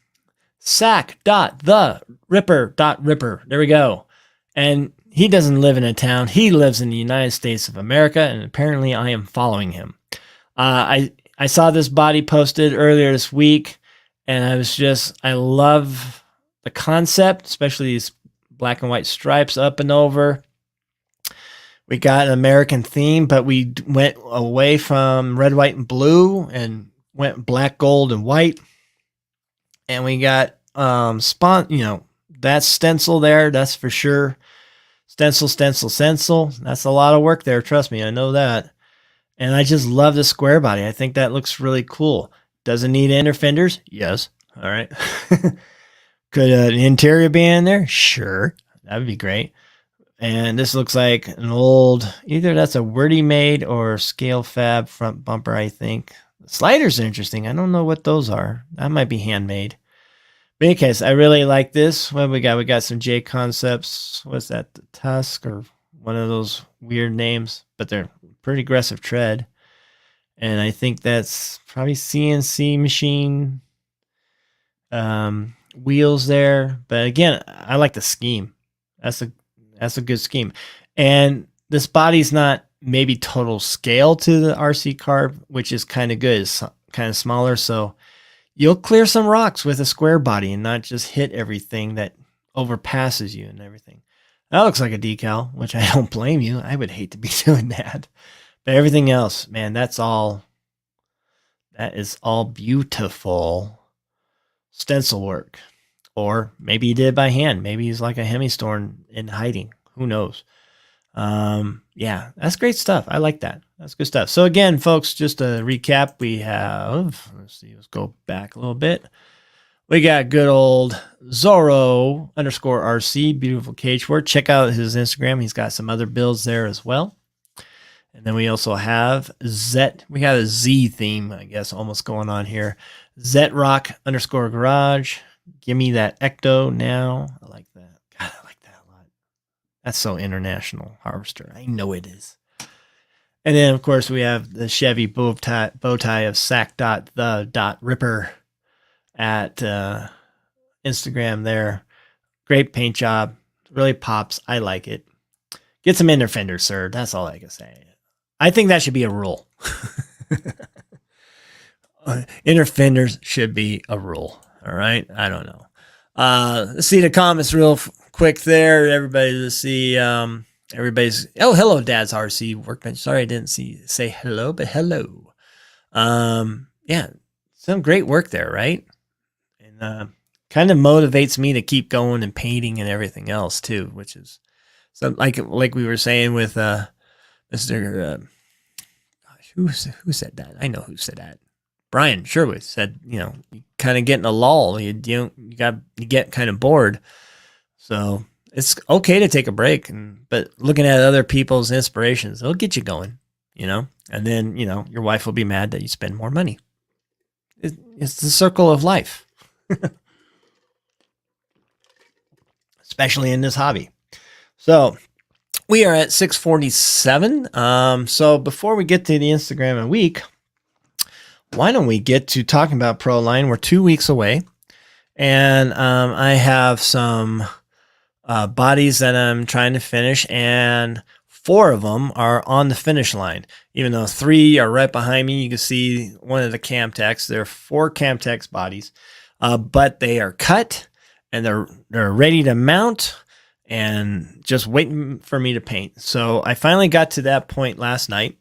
Sack.the.ripper.ripper. There we go. And he doesn't live in a town. He lives in the United States of America, and apparently I am following him. I saw this body posted earlier this week, and I love the concept, especially these black and white stripes up and over. We got an American theme, but we went away from red, white, and blue and went black, gold, and white. And we got that stencil there, that's for sure. Stencil. That's a lot of work there. Trust me, I know that. And I just love the square body. I think that looks really cool. Does it need inner fenders? Yes. All right. Could an interior be in there? Sure. That would be great. And this looks like an old, either that's a Wordy made or scale fab front bumper, I think. The sliders are interesting. I don't know what those are. That might be handmade. But in any case, I really like this. What we got? We got some J Concepts. What's that? The Tusk or one of those weird names, but they're pretty aggressive tread. And I think that's probably CNC machine wheels there. But again, I like the scheme. That's a good scheme. And this body's not maybe total scale to the RC carb, which is kind of good. It's kind of smaller, so you'll clear some rocks with a square body and not just hit everything that overpasses you and everything. That looks like a decal, which I don't blame you. I would hate to be doing that. But everything else, man, that is all beautiful stencil work. Or maybe he did it by hand. Maybe he's like a Hemistone in hiding. Who knows? Yeah, that's great stuff. I like that. That's good stuff. So again, folks, just to recap, we have, let's go back a little bit. We got good old Zorro_RC, beautiful cage work. Check out his Instagram. He's got some other builds there as well. And then we also have we got a Z theme, I guess, almost going on here. Zetrock_garage. Give me that Ecto now. I like that. God, I like that a lot. That's so international, Harvester. I know it is. And then, of course, we have the Chevy bow tie of sack.the.ripper at Instagram there. Great paint job. Really pops. I like it. Get some inner fenders, sir. That's all I can say. I think that should be a rule. Inner fenders should be a rule. All right. I don't know. Let's see the comments real quick there. Everybody, let's see. Everybody's, hello, Dad's RC Workbench. Sorry, I didn't say hello, but hello. Yeah, some great work there, right? And kind of motivates me to keep going and painting and everything else too, which is so like we were saying with Mr. Who said that? I know who said that. Brian Sherwood said, you kind of get in a lull. You get kind of bored. So it's okay to take a break, but looking at other people's inspirations, it'll get you going, and then, your wife will be mad that you spend more money. It's the circle of life, especially in this hobby. So we are at 647. So before we get to the Instagram a week, why don't we get to talking about Proline? We're 2 weeks away, and I have some bodies that I'm trying to finish, and 4 of them are on the finish line, even though 3 are right behind me. You can see one of the Kamtecs. There are 4 Kamtecs bodies, but they are cut and they're ready to mount and just waiting for me to paint. So I finally got to that point last night,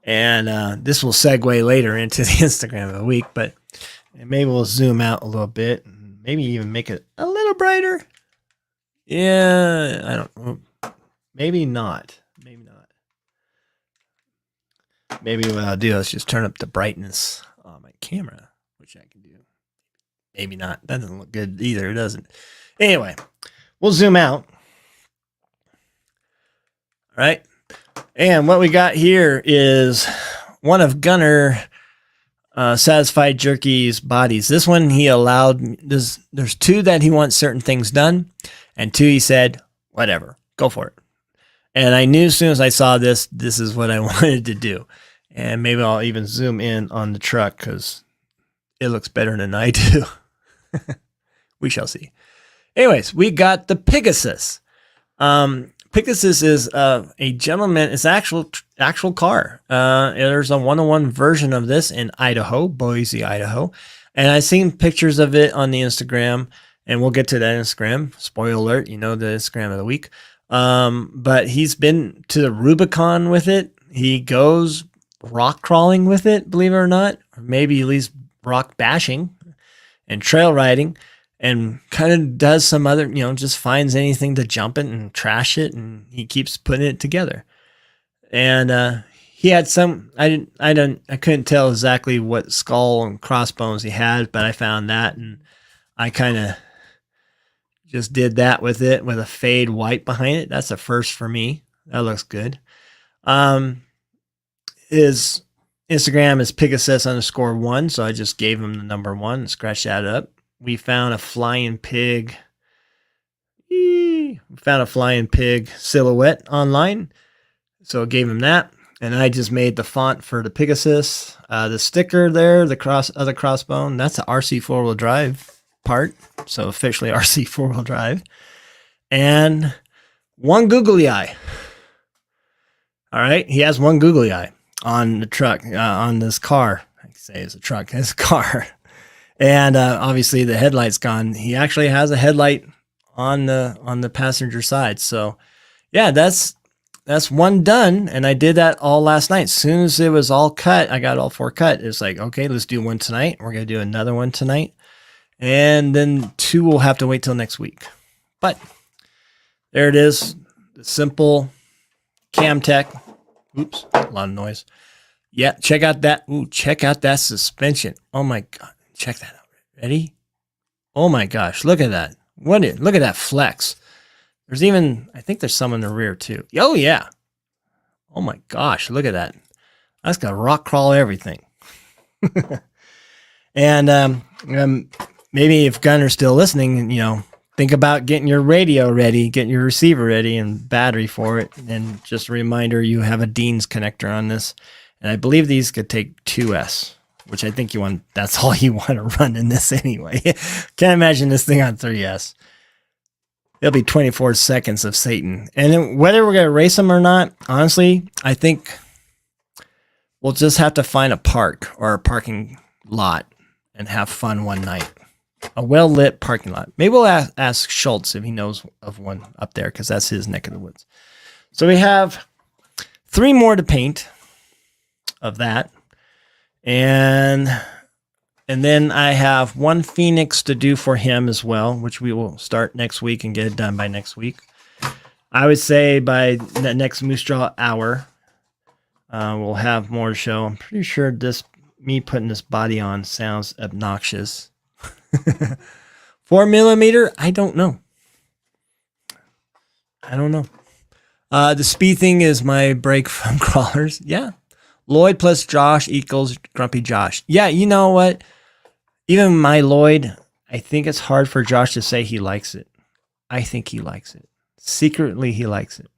and this will segue later into the Instagram of the week, but maybe we'll zoom out a little bit and maybe even make it a little brighter. Yeah, I don't. Maybe not. Maybe not. Maybe what I'll do is just turn up the brightness on my camera, which I can do. Maybe not. That doesn't look good either, does it? Anyway, we'll zoom out. All right. And what we got here is one of Gunner Satisfied Jerky's bodies. This one he allowed. There's 2 that he wants certain things done, and 2 he said, whatever, go for it. And I knew as soon as I saw this is what I wanted to do. And maybe I'll even zoom in on the truck because it looks better than I do. We shall see. Anyways, we got the Pegasus. Pegasus is a gentleman. It's an actual car. There's a 101 version of this in Idaho, Boise, Idaho. And I've seen pictures of it on the Instagram, and we'll get to that Instagram. Spoiler alert, you know the Instagram of the week. But he's been to the Rubicon with it. He goes rock crawling with it, believe it or not, or maybe at least rock bashing and trail riding, and kind of does some other, just finds anything to jump it and trash it, and he keeps putting it together. And he had some, I couldn't tell exactly what skull and crossbones he had, but I found that, and I kind of just did that with it with a fade white behind it. That's a first for me. That looks good. His Instagram is Pegasus_1, so I just gave him the number 1 and scratched that up. We found a flying pig. We found a flying pig silhouette online, so I gave him that. And I just made the font for the Pegasus. The sticker there, the other crossbone, that's the RC 4-wheel drive part. So officially RC 4-wheel drive. And 1 googly eye. All right, he has 1 googly eye on the truck, on this car. I can say it's a truck, it's a car. And obviously the headlight's gone. He actually has a headlight on the passenger side. So yeah, that's 1 done. And I did that all last night. As soon as it was all cut, I got all 4 cut. It's like, okay, let's do 1 tonight. We're going to do another 1 tonight. And then 2 will have to wait till next week. But there it is. The simple Kamtec. Oops, a lot of noise. Yeah, check out that. Ooh, check out that suspension. Oh my God. Check that out. Ready? Oh my gosh. Look at that. Look at that flex. There's even, I think there's some in the rear too. Oh yeah. Oh my gosh. Look at that. That's got rock crawl everything. And maybe if Gunner's still listening, think about getting your radio ready, getting your receiver ready and battery for it. And just a reminder, you have a Dean's connector on this. And I believe these could take 2S, which I think that's all you want to run in this anyway. Can't imagine this thing on 3S. It'll be 24 seconds of Satan. And then whether we're going to race them or not, honestly, I think we'll just have to find a park or a parking lot and have fun one night. A well-lit parking lot. Maybe we'll ask Schultz if he knows of one up there, because that's his neck of the woods. So we have 3 more to paint of that. And then I have 1 Phoenix to do for him as well, which we will start next week and get it done by next week. I would say by the next Moosejaw hour, we'll have more to show. I'm pretty sure me putting this body on sounds obnoxious. 4mm, I don't know. The speed thing is my break from crawlers. Yeah. Lloyd plus Josh equals Grumpy Josh. Yeah, you know what? Even my Lloyd, I think it's hard for Josh to say he likes it. I think he likes it. Secretly, he likes it.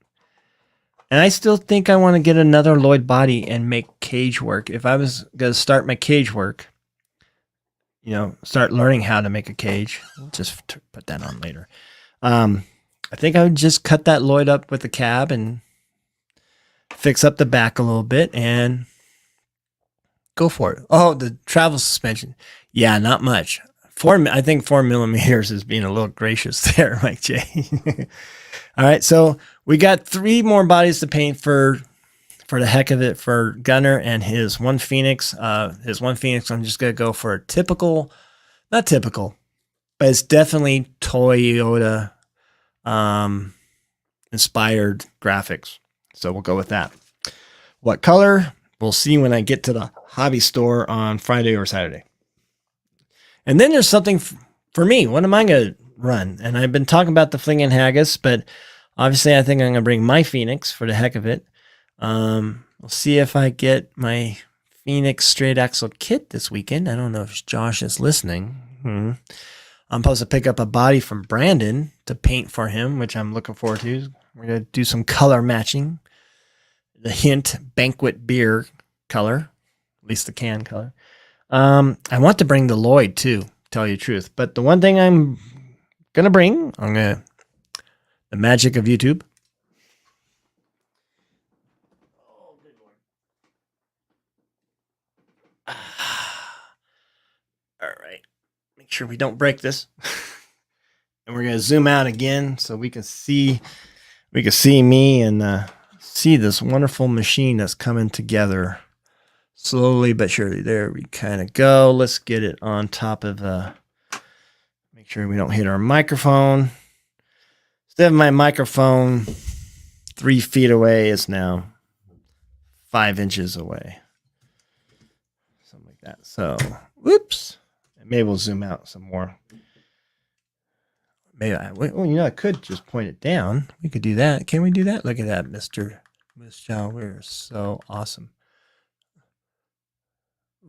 And I still think I want to get another Lloyd body and make cage work. If I was going to start my cage work, start learning how to make a cage. We'll just put that on later. I think I would just cut that Lloyd up with the cab and fix up the back a little bit and go for it. Oh, the travel suspension. Yeah, not much. I think 4mm is being a little gracious there, Mike J. All right, so we got 3 more bodies to paint for the heck of it for Gunner and his one Phoenix. His one Phoenix, I'm just gonna go for a typical, not typical, but it's definitely Toyota inspired graphics. So we'll go with that. What color? We'll see when I get to the hobby store on Friday or Saturday. And then there's something for me. What am I going to run? And I've been talking about the Flingin' Haggis, but obviously I think I'm going to bring my Phoenix for the heck of it. We'll see if I get my Phoenix straight axle kit this weekend. I don't know if Josh is listening. I'm supposed to pick up a body from Brandon to paint for him, which I'm looking forward to. We're going to do some color matching. The hint banquet beer color, at least the can color. I want to bring the Lloyd too, tell you the truth. But the one thing I'm going to bring, the magic of YouTube. Oh, good Lord. All right. Make sure we don't break this. And we're going to zoom out again so we can see me and see this wonderful machine that's coming together slowly but surely. There we kind of go. Let's get it on top of make sure we don't hit our microphone. Instead of my microphone 3 feet away, it's now 5 inches away. Something like that. So, whoops. Maybe we'll zoom out some more. Maybe I could just point it down. We could do that. Can we do that? Look at that, Mr. Moosejaw. We're so awesome.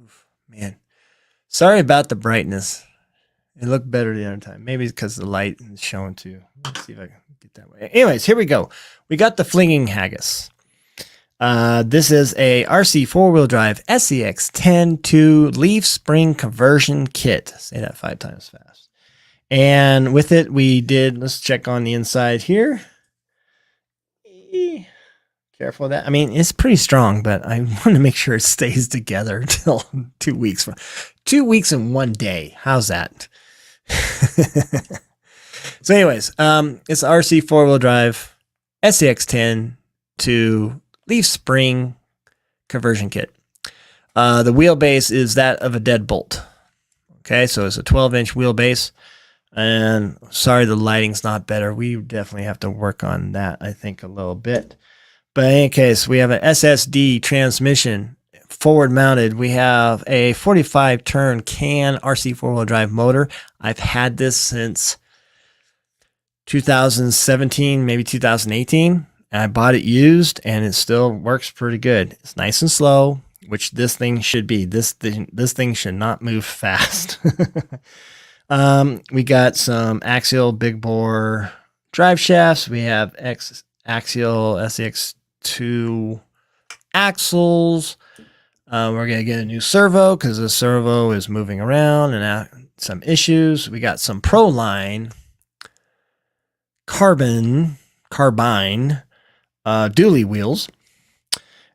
Oof, man. Sorry about the brightness. It looked better the other time. Maybe it's because the light is showing too. Let's see if I can get that way. Anyways, here we go. We got the Flinging Haggis. This is a RC 4-wheel drive SEX10 to leaf spring conversion kit. Say that 5 times fast. And with it, let's check on the inside here. Careful of that. I mean, it's pretty strong, but I want to make sure it stays together till 2 weeks. 2 weeks and 1 day. How's that? So anyways, it's RC 4-wheel drive SEX10 to leaf spring conversion kit. The wheelbase is that of a deadbolt. Okay, so it's a 12-inch wheelbase. And sorry, the lighting's not better. We definitely have to work on that, I think, a little bit. But in any case, we have an SSD transmission, forward mounted. We have a 45-turn can RC 4-wheel drive motor. I've had this since 2017, maybe 2018. And I bought it used, and it still works pretty good. It's nice and slow, which this thing should be. This thing should not move fast. We got some axial big bore drive shafts. We have axial SEX2 axles. We're going to get a new servo because the servo is moving around and some issues. We got some Proline carbine dually wheels.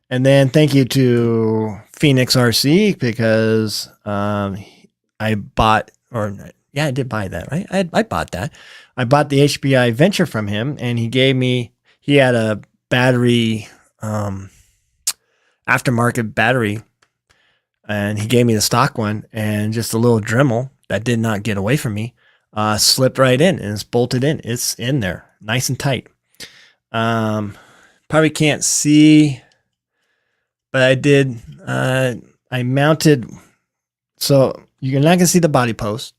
And then thank you to Phoenix RC because I bought, I did buy that, right? I bought that. I bought the HBI Venture from him, and he had a battery, aftermarket battery, and he gave me the stock one, and just a little Dremel that did not get away from me, slipped right in, and it's bolted in. It's in there, nice and tight. Probably can't see, but I did, I mounted, so you're not going to see the body post.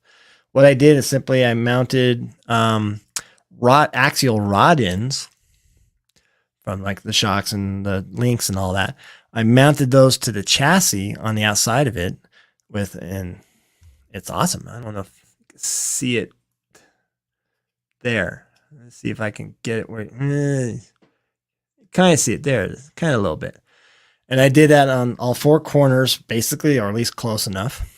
What I did is simply I mounted axial rod ends from like the shocks and the links and all that. I mounted those to the chassis on the outside of it and it's awesome. I don't know if you can see it there. Let's see if I can get it where kind of see it there, kind of a little bit. And I did that on all 4 corners, basically, or at least close enough.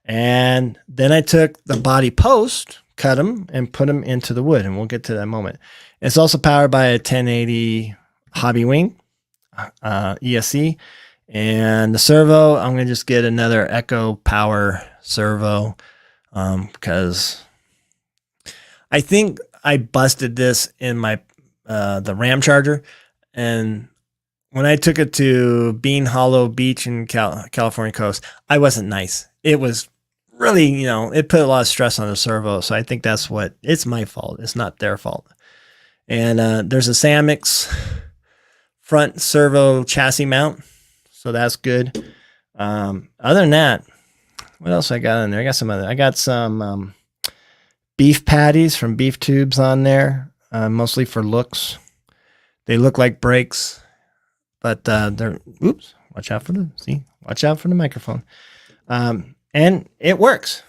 And then I took the body post, cut them, and put them into the wood. And we'll get to that moment. It's also powered by a 1080 Hobby Wing ESC. And the servo, I'm going to just get another Echo Power servo because I think I busted this in my the Ram Charger. And when I took it to Bean Hollow Beach in California coast, I wasn't nice. It was really, it put a lot of stress on the servo. So I think it's my fault. It's not their fault. And there's a Samix front servo chassis mount. So that's good. Other than that, what else I got in there? I got some beef patties from Beef Tubes on there, mostly for looks. They look like brakes, but they're, oops, watch out for the microphone. And it works.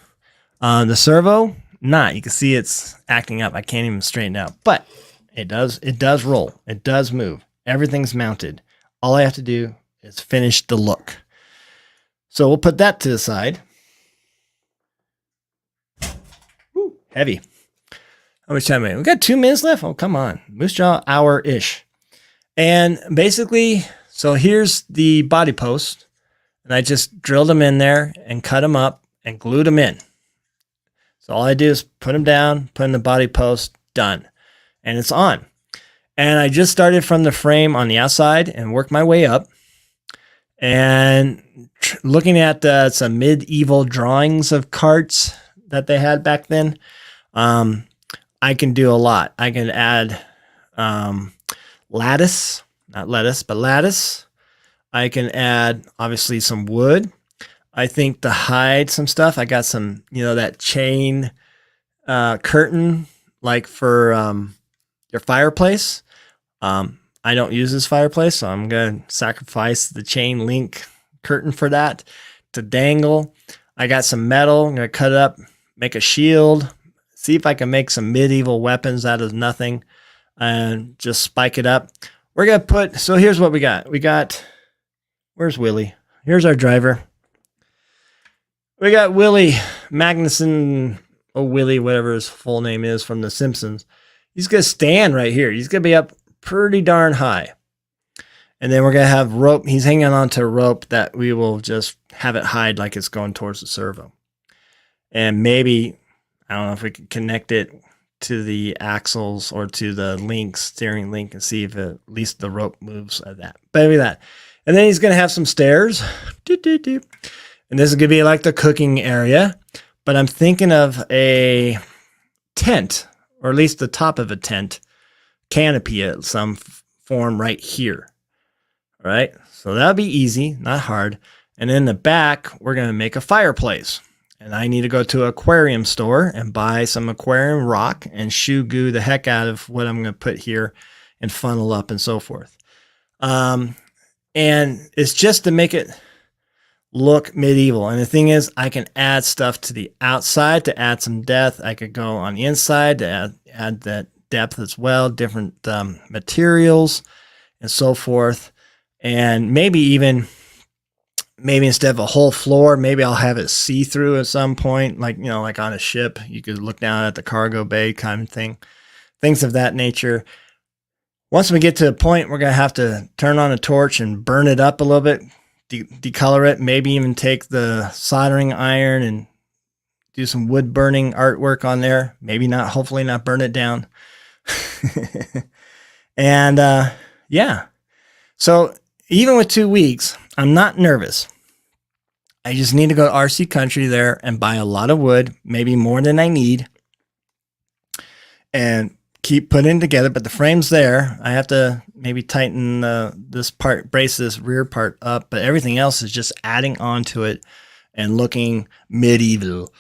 The servo, you can see it's acting up. I can't even straighten it out, but it does roll. It does move. Everything's mounted. All I have to do is finish the look. So we'll put that to the side. Woo, heavy. How much time? We got 2 minutes left. Oh, come on. Moosejaw hour-ish. And basically, so here's the body post. And I just drilled them in there and cut them up and glued them in. So all I do is put them down, put in the body post, done. And it's on. And I just started from the frame on the outside and worked my way up. And looking at some medieval drawings of carts that they had back then, I can do a lot. I can add lattice, not lettuce, but lattice. I can add, obviously, some wood. I think to hide some stuff, I got some, that chain curtain, like for your fireplace. I don't use this fireplace, so I'm going to sacrifice the chain link curtain for that to dangle. I got some metal. I'm going to cut it up, make a shield, see if I can make some medieval weapons out of nothing, and just spike it up. We're going to so here's what we got. Where's Willie? Here's our driver. We got Willie Magnuson, Willie, whatever his full name is from The Simpsons. He's going to stand right here. He's going to be up pretty darn high. And then we're going to have rope. He's hanging onto a rope that we will just have it hide like it's going towards the servo. And maybe, I don't know if we can connect it to the axles or to the steering link, and see if at least the rope moves at that. But maybe that. And then he's going to have some stairs. And this is going to be like the cooking area. But I'm thinking of a tent, or at least the top of a tent, canopy of some form right here. All right, so that'll be easy, not hard. And in the back, we're going to make a fireplace. And I need to go to an aquarium store and buy some aquarium rock and shoe goo the heck out of what I'm going to put here and funnel up and so forth. And it's just to make it look medieval. And the thing is, I can add stuff to the outside to add some depth. I could go on the inside to add that depth as well, different materials and so forth. And maybe instead of a whole floor, maybe I'll have it see-through at some point, like on a ship. You could look down at the cargo bay kind of thing, things of that nature. Once we get to a point, we're going to have to turn on a torch and burn it up a little bit, decolor it, maybe even take the soldering iron and do some wood burning artwork on there. Maybe not, hopefully not burn it down. And yeah, so even with 2 weeks, I'm not nervous. I just need to go to RC Country there and buy a lot of wood, maybe more than I need, and keep putting together. But the frame's there. I have to maybe tighten this part, brace this rear part up, but everything else is just adding on to it and looking medieval.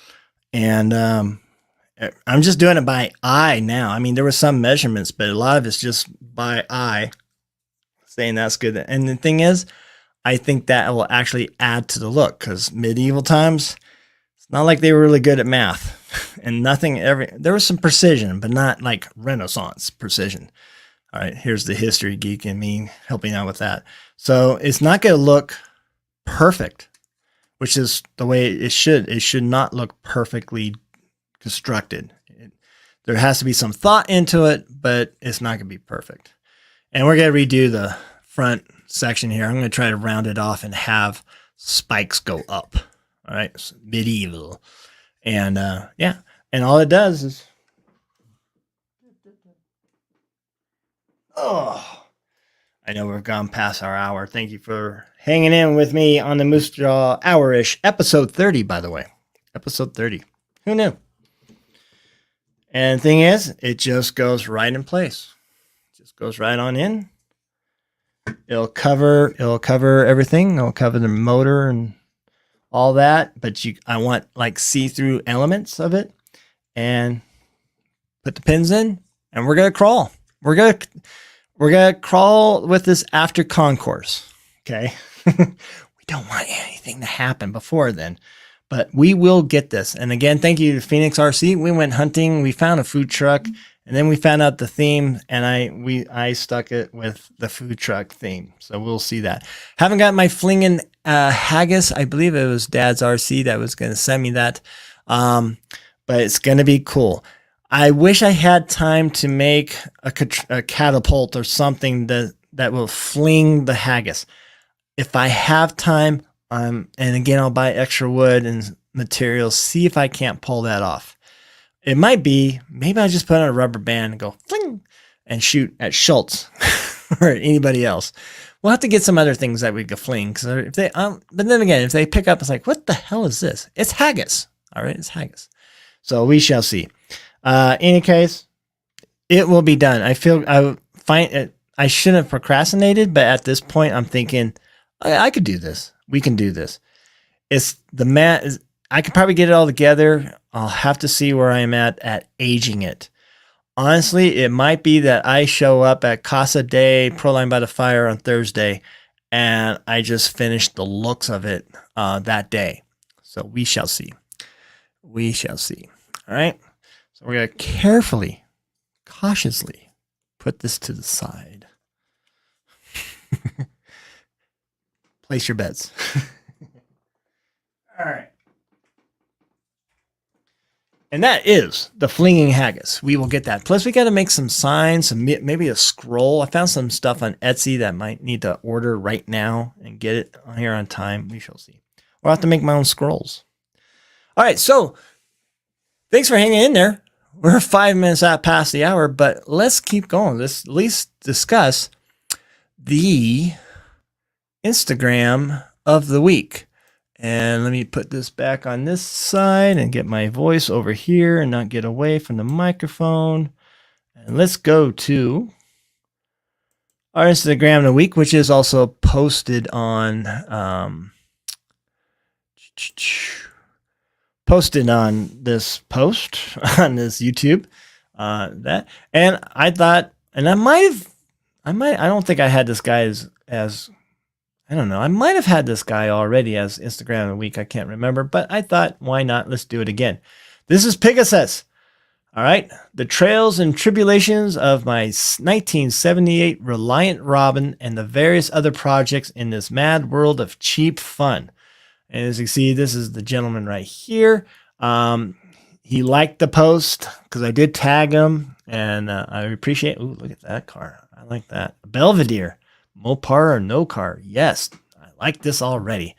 And I'm just doing it by eye now. I mean, there were some measurements, but a lot of it's just by eye, saying that's good. And the thing is, I think that will actually add to the look, because medieval times, it's not like they were really good at math and there was some precision, but not like Renaissance precision. All right, here's the history geek in me helping out with that. So it's not going to look perfect, which is the way it should. It should not look perfectly constructed. There has to be some thought into it, but it's not going to be perfect. And we're going to redo the front section here. I'm going to try to round it off and have spikes go up. All right, so medieval. And yeah, and all it does is, oh, I know we've gone past our hour. Thank you for hanging in with me on the Moosejaw hour-ish. Episode 30, by the way. Episode 30. Who knew? And the thing is, it just goes right in place. It just goes right on in. It'll cover everything. It'll cover the motor and all that. But I want like see-through elements of it. And put the pins in, and we're gonna crawl. We're gonna crawl with this after concourse. Okay. We don't want anything to happen before then. But we will get this. And again, thank you to Phoenix RC. We went hunting. We found a food truck. And then we found out the theme. And I stuck it with the food truck theme. So we'll see that. Haven't got my flinging haggis. I believe it was Dad's RC that was going to send me that. But it's going to be cool. I wish I had time to make a catapult or something that will fling the haggis. If I have time, and again, I'll buy extra wood and materials, see if I can't pull that off. It might be, maybe I just put on a rubber band and go fling and shoot at Schultz or anybody else. We'll have to get some other things that we could fling. Cause if they, but then again, if they pick up, it's like, what the hell is this? It's haggis. All right. It's haggis. So we shall see. Any case, it will be done. I find it, I shouldn't have procrastinated, but at this point I'm thinking I could do this. We can do this. It's the mat. I could probably get it all together. I'll have to see where I am at aging it. Honestly, it might be that I show up at Casa Day Proline by the Fire on Thursday, and I just finished the looks of it that day. So we shall see. We shall see. All right. So we're going to carefully, cautiously put this to the side. Place your bets. All right. And that is the flinging haggis. We will get that. Plus, we got to make some signs, maybe a scroll. I found some stuff on Etsy that might need to order right now and get it here on time. We shall see. I'll have to make my own scrolls. All right. So thanks for hanging in there. We're 5 minutes out past the hour, but let's keep going. Let's at least discuss the Instagram of the week. And let me put this back on this side and get my voice over here and not get away from the microphone. And let's go to our Instagram of the week, which is also posted on this post on this YouTube. That, and I thought, and I don't think I had this guy as I don't know. I might have had this guy already as Instagram of the week. I can't remember, but I thought, why not? Let's do it again. This is Pegasus. All right. The trails and tribulations of my 1978 Reliant Robin and the various other projects in this mad world of cheap fun. And as you see, this is the gentleman right here. He liked the post because I did tag him, and I appreciate. Ooh, look at that car. I like that. Belvedere. Mopar or no car? Yes, I like this already.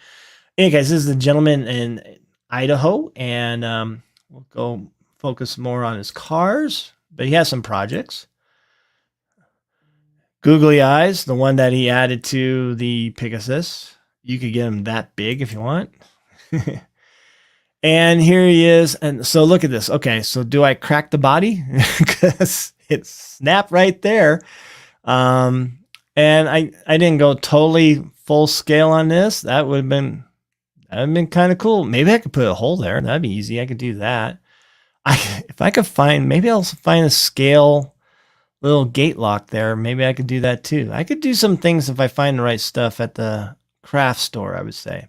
Anyway, guys, this is the gentleman in Idaho, and we'll go focus more on his cars, but he has some projects. Googly eyes, the one that he added to the Pegasus. You could get him that big if you want. And here he is. And so look at this. Okay, so do I crack the body? Because it snapped right there. And I didn't go totally full scale on this. That would have been kind of cool. Maybe I could put a hole there. That'd be easy. I could do that. If I could find, maybe I'll find a scale little gate lock there. Maybe I could do that too. I could do some things if I find the right stuff at the craft store, I would say.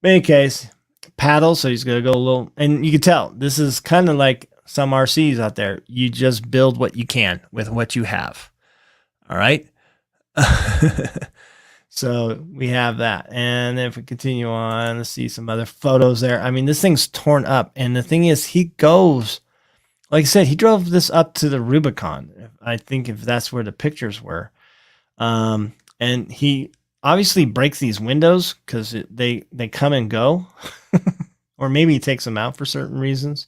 But in any case, paddle. So he's going to go a little, and you can tell this is kind of like some RCs out there. You just build what you can with what you have. All right. So we have that. And if we continue on, let's see some other photos there. I mean, this thing's torn up. And the thing is, he goes, like I said, he drove this up to the Rubicon. I think if that's where the pictures were. And he obviously breaks these windows because they come and go. Or maybe he takes them out for certain reasons.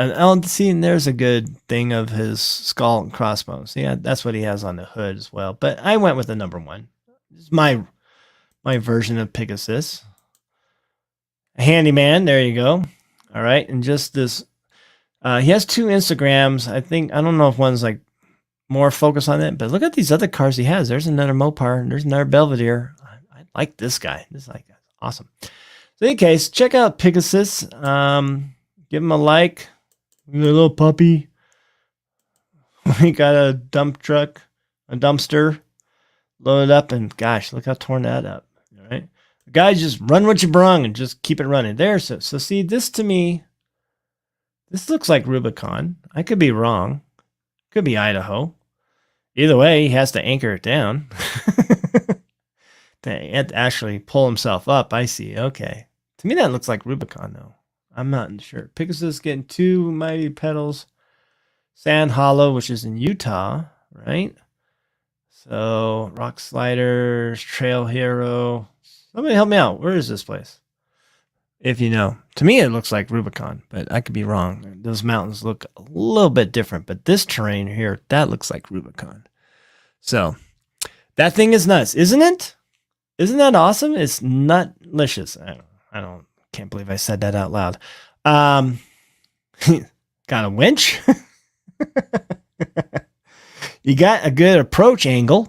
And I'll see, and there's a good thing of his skull and crossbones. Yeah, that's what he has on the hood as well. But I went with the number one. It's my version of Pegasus. A handyman, there you go. All right, and just this. He has 2 Instagrams. I don't know if one's like more focused on it, but look at these other cars he has. There's another Mopar, and there's another Belvedere. I like this guy. This is like awesome. So in any case, check out Pegasus. Give him a like. Look at a little puppy. We got a dump truck, a dumpster loaded up, and gosh, look how torn that up. All right. Guys, just run what you brung and just keep it running. There. So see, this to me, this looks like Rubicon. I could be wrong. Could be Idaho. Either way, he has to anchor it down. To actually pull himself up. I see. Okay. To me, that looks like Rubicon, though. I'm not sure. Pegasus getting 2 mighty pedals. Sand Hollow, which is in Utah, right? So, Rock Sliders, Trail Hero. Somebody help me out. Where is this place? If you know. To me, it looks like Rubicon, but I could be wrong. Those mountains look a little bit different, but this terrain here, that looks like Rubicon. So, that thing is nuts, isn't it? Isn't that awesome? It's nutlicious. Can't believe I said that out loud. Got a winch. You got a good approach angle.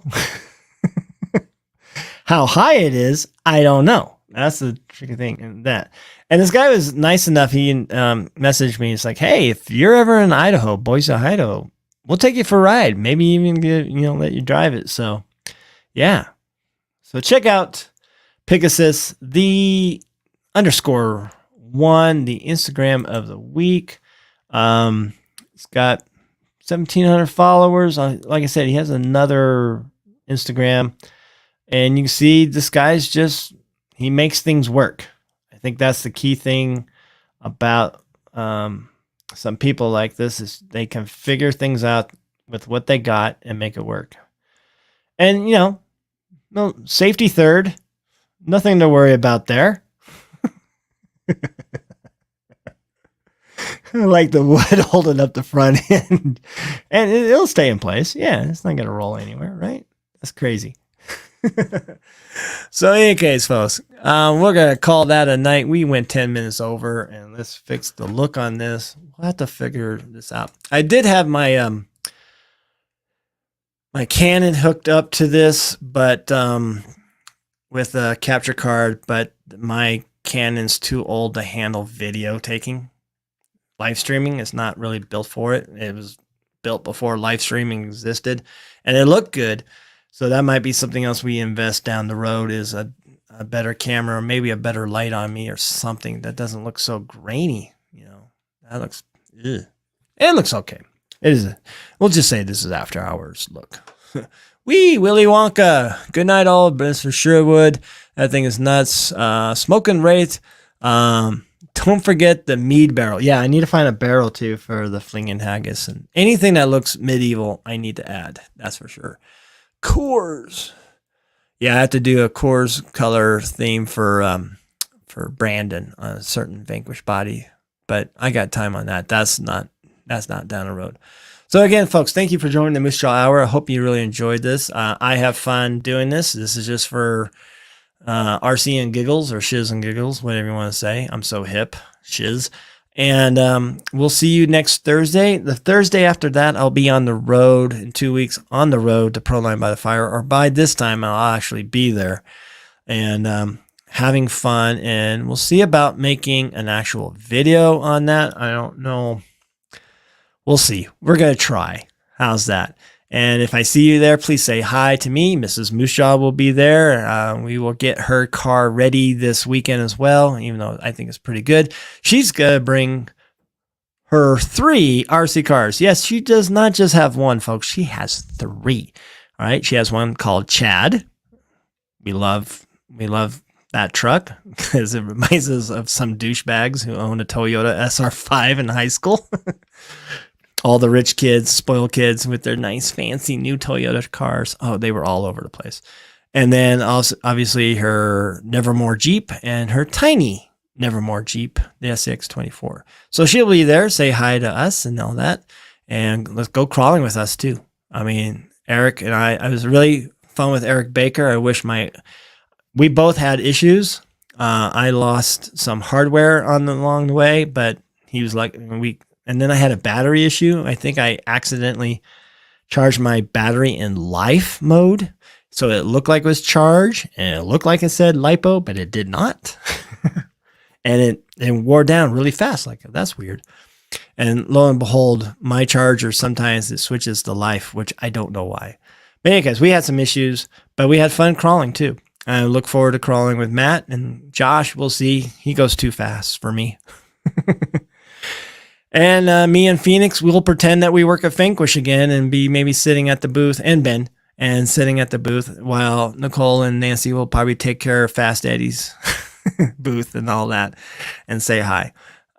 How high it is, I don't know. That's the tricky thing in that. And this guy was nice enough. He messaged me. He's like, "Hey, if you're ever in Idaho, Boise, Idaho, we'll take you for a ride. Maybe even let you drive it." So, yeah. So check out Pegasus, the _1, the Instagram of the week. It's got 1,700 followers. Like I said, he has another Instagram, and you can see this guy's he makes things work. I think that's the key thing about some people like this is they can figure things out with what they got and make it work. And, no safety third, nothing to worry about there. Like the wood holding up the front end, and it'll stay in place. Yeah, it's not going to roll anywhere, right? That's crazy. So in any case, folks, we're going to call that a night. We went 10 minutes over, and let's fix the look on this. We'll have to figure this out. I did have my my Canon hooked up to this, but with a capture card, but my Canon's too old to handle video taking. Live streaming is not really built for it. It was built before live streaming existed, and it looked good. So that might be something else we invest down the road is a better camera, or maybe a better light on me or something that doesn't look so grainy. That looks, ugh. It looks okay. It is. We'll just say this is after hours look. Willy Wonka. Good night, all. Mr. Sherwood. That thing is nuts. Smoking Wraith. Don't forget the mead barrel. Yeah, I need to find a barrel too for the flinging haggis, and anything that looks medieval, I need to add. That's for sure. Coors. Yeah, I have to do a Coors color theme for Brandon on a certain Vanquish body, but I got time on that. That's not down the road. So again, folks, thank you for joining the Moosejaw Hour. I hope you really enjoyed this. I have fun doing this. This is just for RC and giggles, or shiz and giggles, whatever you want to say. I'm so hip, shiz. And we'll see you next Thursday. The Thursday after that, I'll be on the road in 2 weeks, on the road to Proline by the Fire, or by this time, I'll actually be there and having fun. And we'll see about making an actual video on that. I don't know. We'll see. We're going to try. How's that? And if I see you there, please say hi to me. Mrs. Moosejaw will be there. We will get her car ready this weekend as well, even though I think it's pretty good. She's going to bring her 3 RC cars. Yes, she does not just have one, folks. She has 3. All right. She has one called Chad. We love that truck because it reminds us of some douchebags who own a Toyota SR5 in high school. All the rich kids, spoiled kids with their nice, fancy new Toyota cars. Oh, they were all over the place. And then also, obviously, her Nevermore Jeep and her tiny Nevermore Jeep, the SCX-24. So she'll be there, say hi to us and all that. And let's go crawling with us, too. I mean, Eric and I was really fun with Eric Baker. I wish we both had issues. I lost some hardware along the way, but he was like, and then I had a battery issue. I think I accidentally charged my battery in life mode. So it looked like it was charged and it looked like it said LiPo, but it did not. And it wore down really fast. Like, that's weird. And lo and behold, my charger, sometimes it switches to life, which I don't know why. But anyways, we had some issues, but we had fun crawling too. I look forward to crawling with Matt and Josh. We'll see. He goes too fast for me. And me and Phoenix, we'll pretend that we work at Vanquish again and be maybe sitting at the booth, and Ben, and sitting at the booth while Nicole and Nancy will probably take care of Fast Eddie's booth and all that and say hi.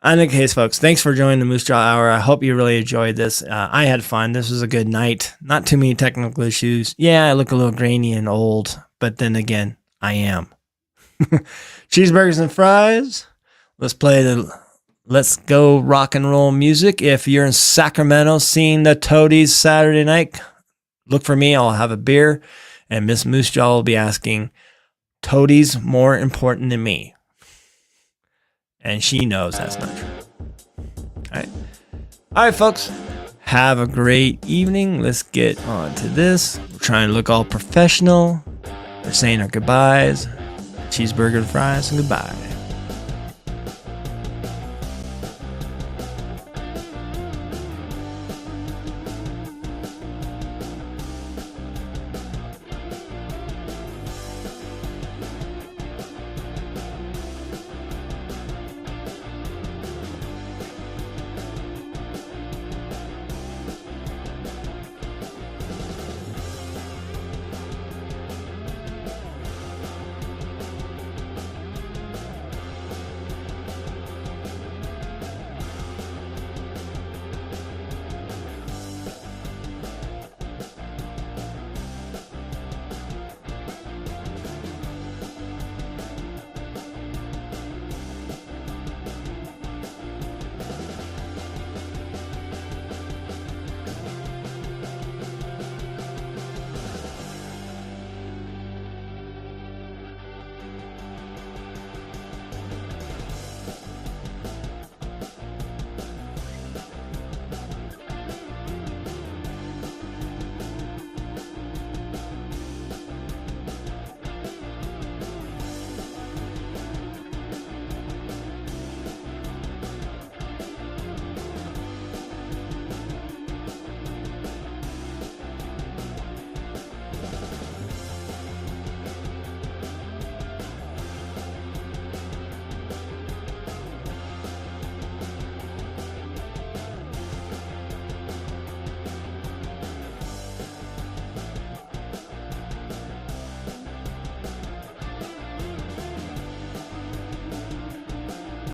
In any case, folks, thanks for joining the Moosejaw Hour. I hope you really enjoyed this. I had fun. This was a good night. Not too many technical issues. Yeah, I look a little grainy and old, but then again, I am. Cheeseburgers and fries. Let's go rock and roll music. If you're in Sacramento seeing the Toadies Saturday night, look for me. I'll have a beer, and Miss Moosejaw will be asking, Toadies more important than me? And she knows that's not true. All right, folks. Have a great evening. Let's get on to this. We're trying to look all professional. We're saying our goodbyes. Cheeseburger and fries and goodbye.